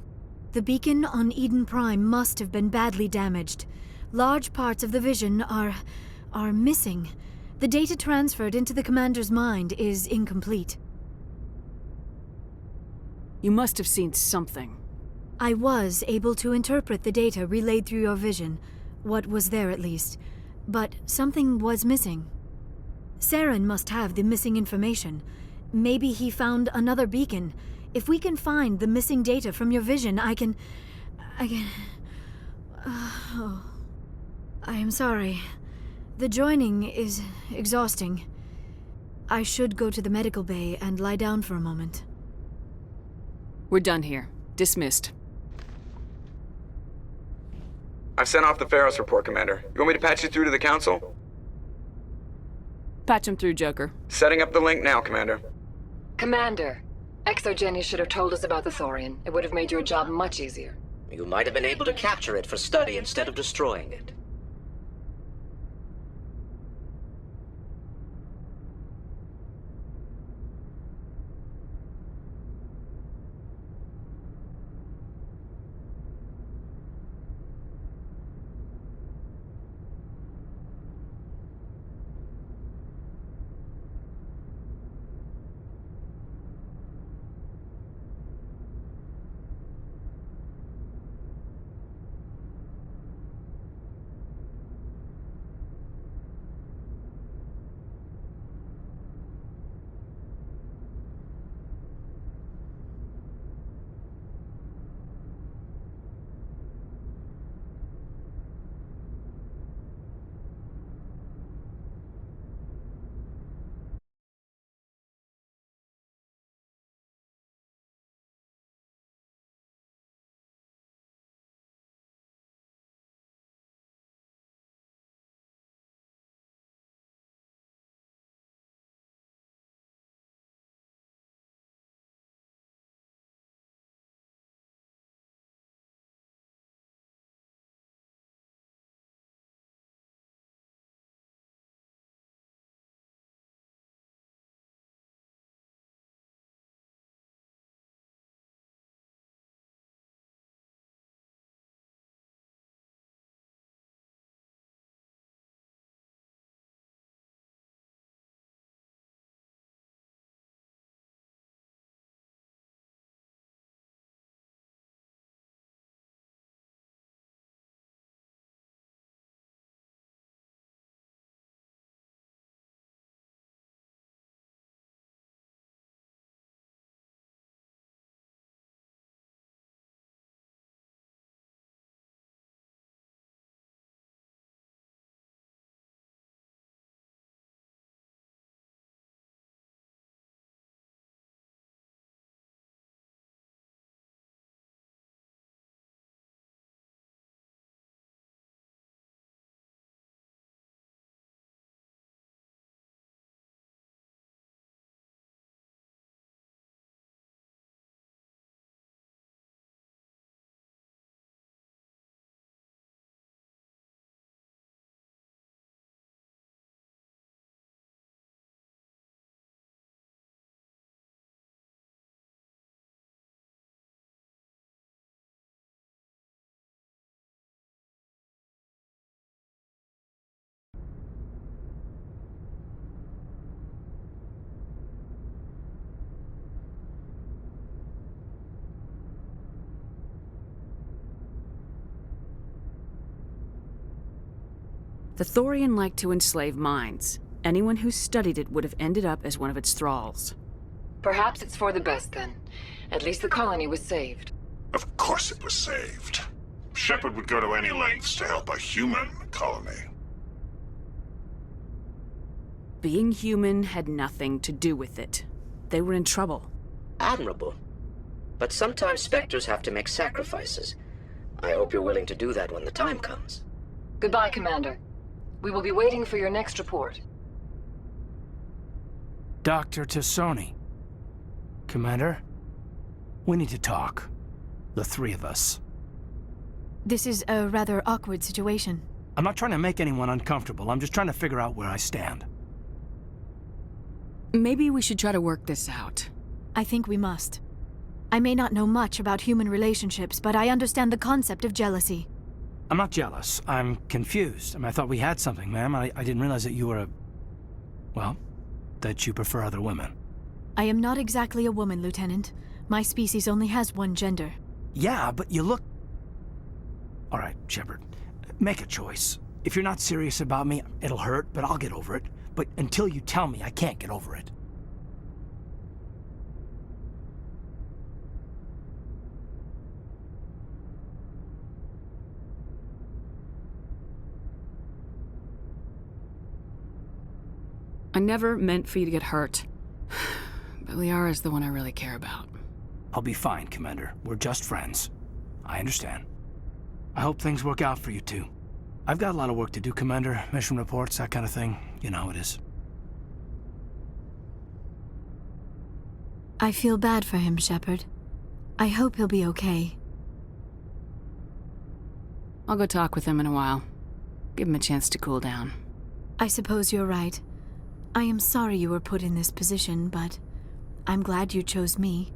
The beacon on Eden Prime must have been badly damaged. Large parts of the vision are missing. The data transferred into the Commander's mind is incomplete. You must have seen something. I was able to interpret the data relayed through your vision, what was there at least, but something was missing. Saren must have the missing information. Maybe he found another beacon. If we can find the missing data from your vision, I can... Oh. I am sorry. The joining is exhausting. I should go to the medical bay and lie down for a moment. We're done here. Dismissed. I've sent off the Pharos report, Commander. You want me to patch you through to the Council? Patch him through, Joker. Setting up the link now, Commander. Commander, ExoGeni should have told us about the Thorian. It would have made your job much easier. You might have been able to capture it for study instead of destroying it. The Thorian liked to enslave minds. Anyone who studied it would have ended up as one of its thralls. Perhaps it's for the best then. At least the colony was saved. Of course it was saved. Shepard would go to any lengths to help a human colony. Being human had nothing to do with it. They were in trouble. Admirable. But sometimes Spectres have to make sacrifices. I hope you're willing to do that when the time comes. Goodbye, Commander. We will be waiting for your next report. Dr. Tassoni. Commander, we need to talk. The three of us. This is a rather awkward situation. I'm not trying to make anyone uncomfortable. I'm just trying to figure out where I stand. Maybe we should try to work this out. I think we must. I may not know much about human relationships, but I understand the concept of jealousy. I'm not jealous. I'm confused. I thought we had something, ma'am. I didn't realize that you were a... well, that you prefer other women. I am not exactly a woman, Lieutenant. My species only has one gender. Yeah, but you look... All right, Shepard. Make a choice. If you're not serious about me, it'll hurt, but I'll get over it. But until you tell me, I can't get over it. I never meant for you to get hurt. But Liara's the one I really care about. I'll be fine, Commander. We're just friends. I understand. I hope things work out for you two. I've got a lot of work to do, Commander. Mission reports, that kind of thing. You know how it is. I feel bad for him, Shepard. I hope he'll be okay. I'll go talk with him in a while. Give him a chance to cool down. I suppose you're right. I am sorry you were put in this position, but I'm glad you chose me.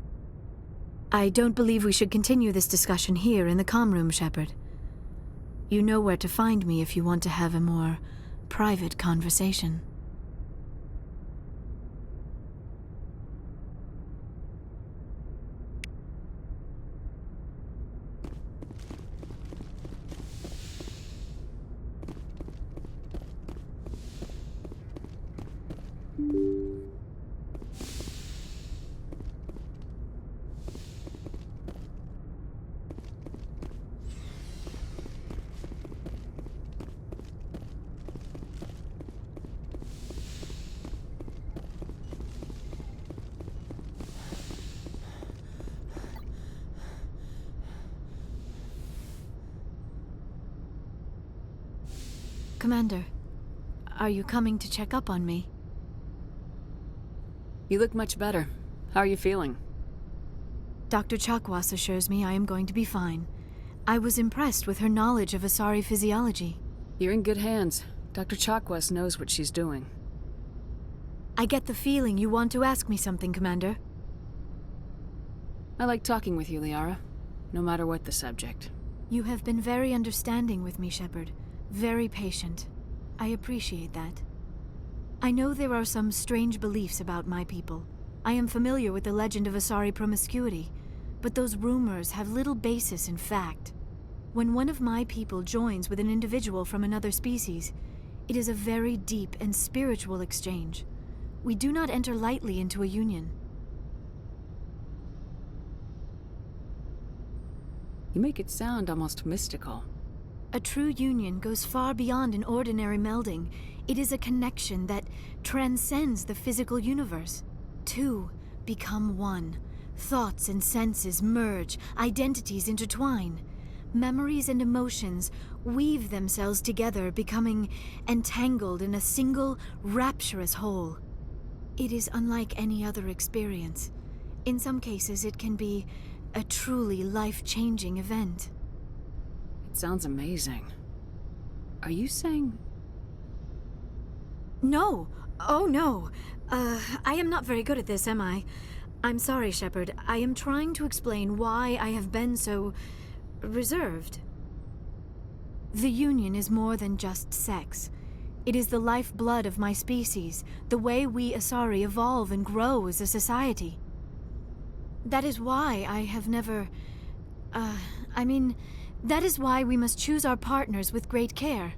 I don't believe we should continue this discussion here in the comm room, Shepard. You know where to find me if you want to have a more private conversation. Commander, are you coming to check up on me? You look much better. How are you feeling? Dr. Chakwas assures me I am going to be fine. I was impressed with her knowledge of Asari physiology. You're in good hands. Dr. Chakwas knows what she's doing. I get the feeling you want to ask me something, Commander. I like talking with you, Liara. No matter what the subject. You have been very understanding with me, Shepard. Very patient. I appreciate that. I know there are some strange beliefs about my people. I am familiar with the legend of Asari promiscuity, but those rumors have little basis in fact. When one of my people joins with an individual from another species, it is a very deep and spiritual exchange. We do not enter lightly into a union. You make it sound almost mystical. A true union goes far beyond an ordinary melding. It is a connection that transcends the physical universe. Two become one. Thoughts and senses merge, identities intertwine. Memories and emotions weave themselves together, becoming entangled in a single, rapturous whole. It is unlike any other experience. In some cases, it can be a truly life-changing event. It sounds amazing. Are you saying... No! Oh, no! I am not very good at this, am I? I'm sorry, Shepard. I am trying to explain why I have been so... reserved. The Union is more than just sex. It is the lifeblood of my species, the way we Asari evolve and grow as a society. That is why I have never... that is why we must choose our partners with great care.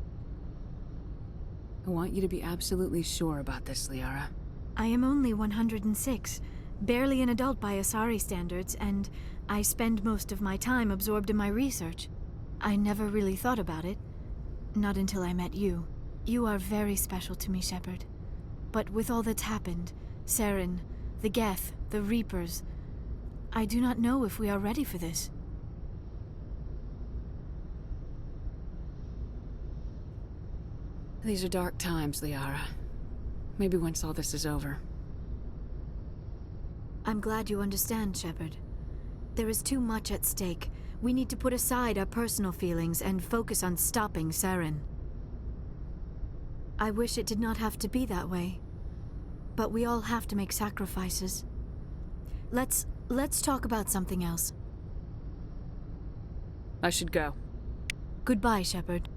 I want you to be absolutely sure about this, Liara. I am only 106, barely an adult by Asari standards, and I spend most of my time absorbed in my research. I never really thought about it. Not until I met you. You are very special to me, Shepard. But with all that's happened, Saren, the Geth, the Reapers, I do not know if we are ready for this. These are dark times, Liara. Maybe once all this is over. I'm glad you understand, Shepard. There is too much at stake. We need to put aside our personal feelings and focus on stopping Saren. I wish it did not have to be that way. But we all have to make sacrifices. Let's talk about something else. I should go. Goodbye, Shepard.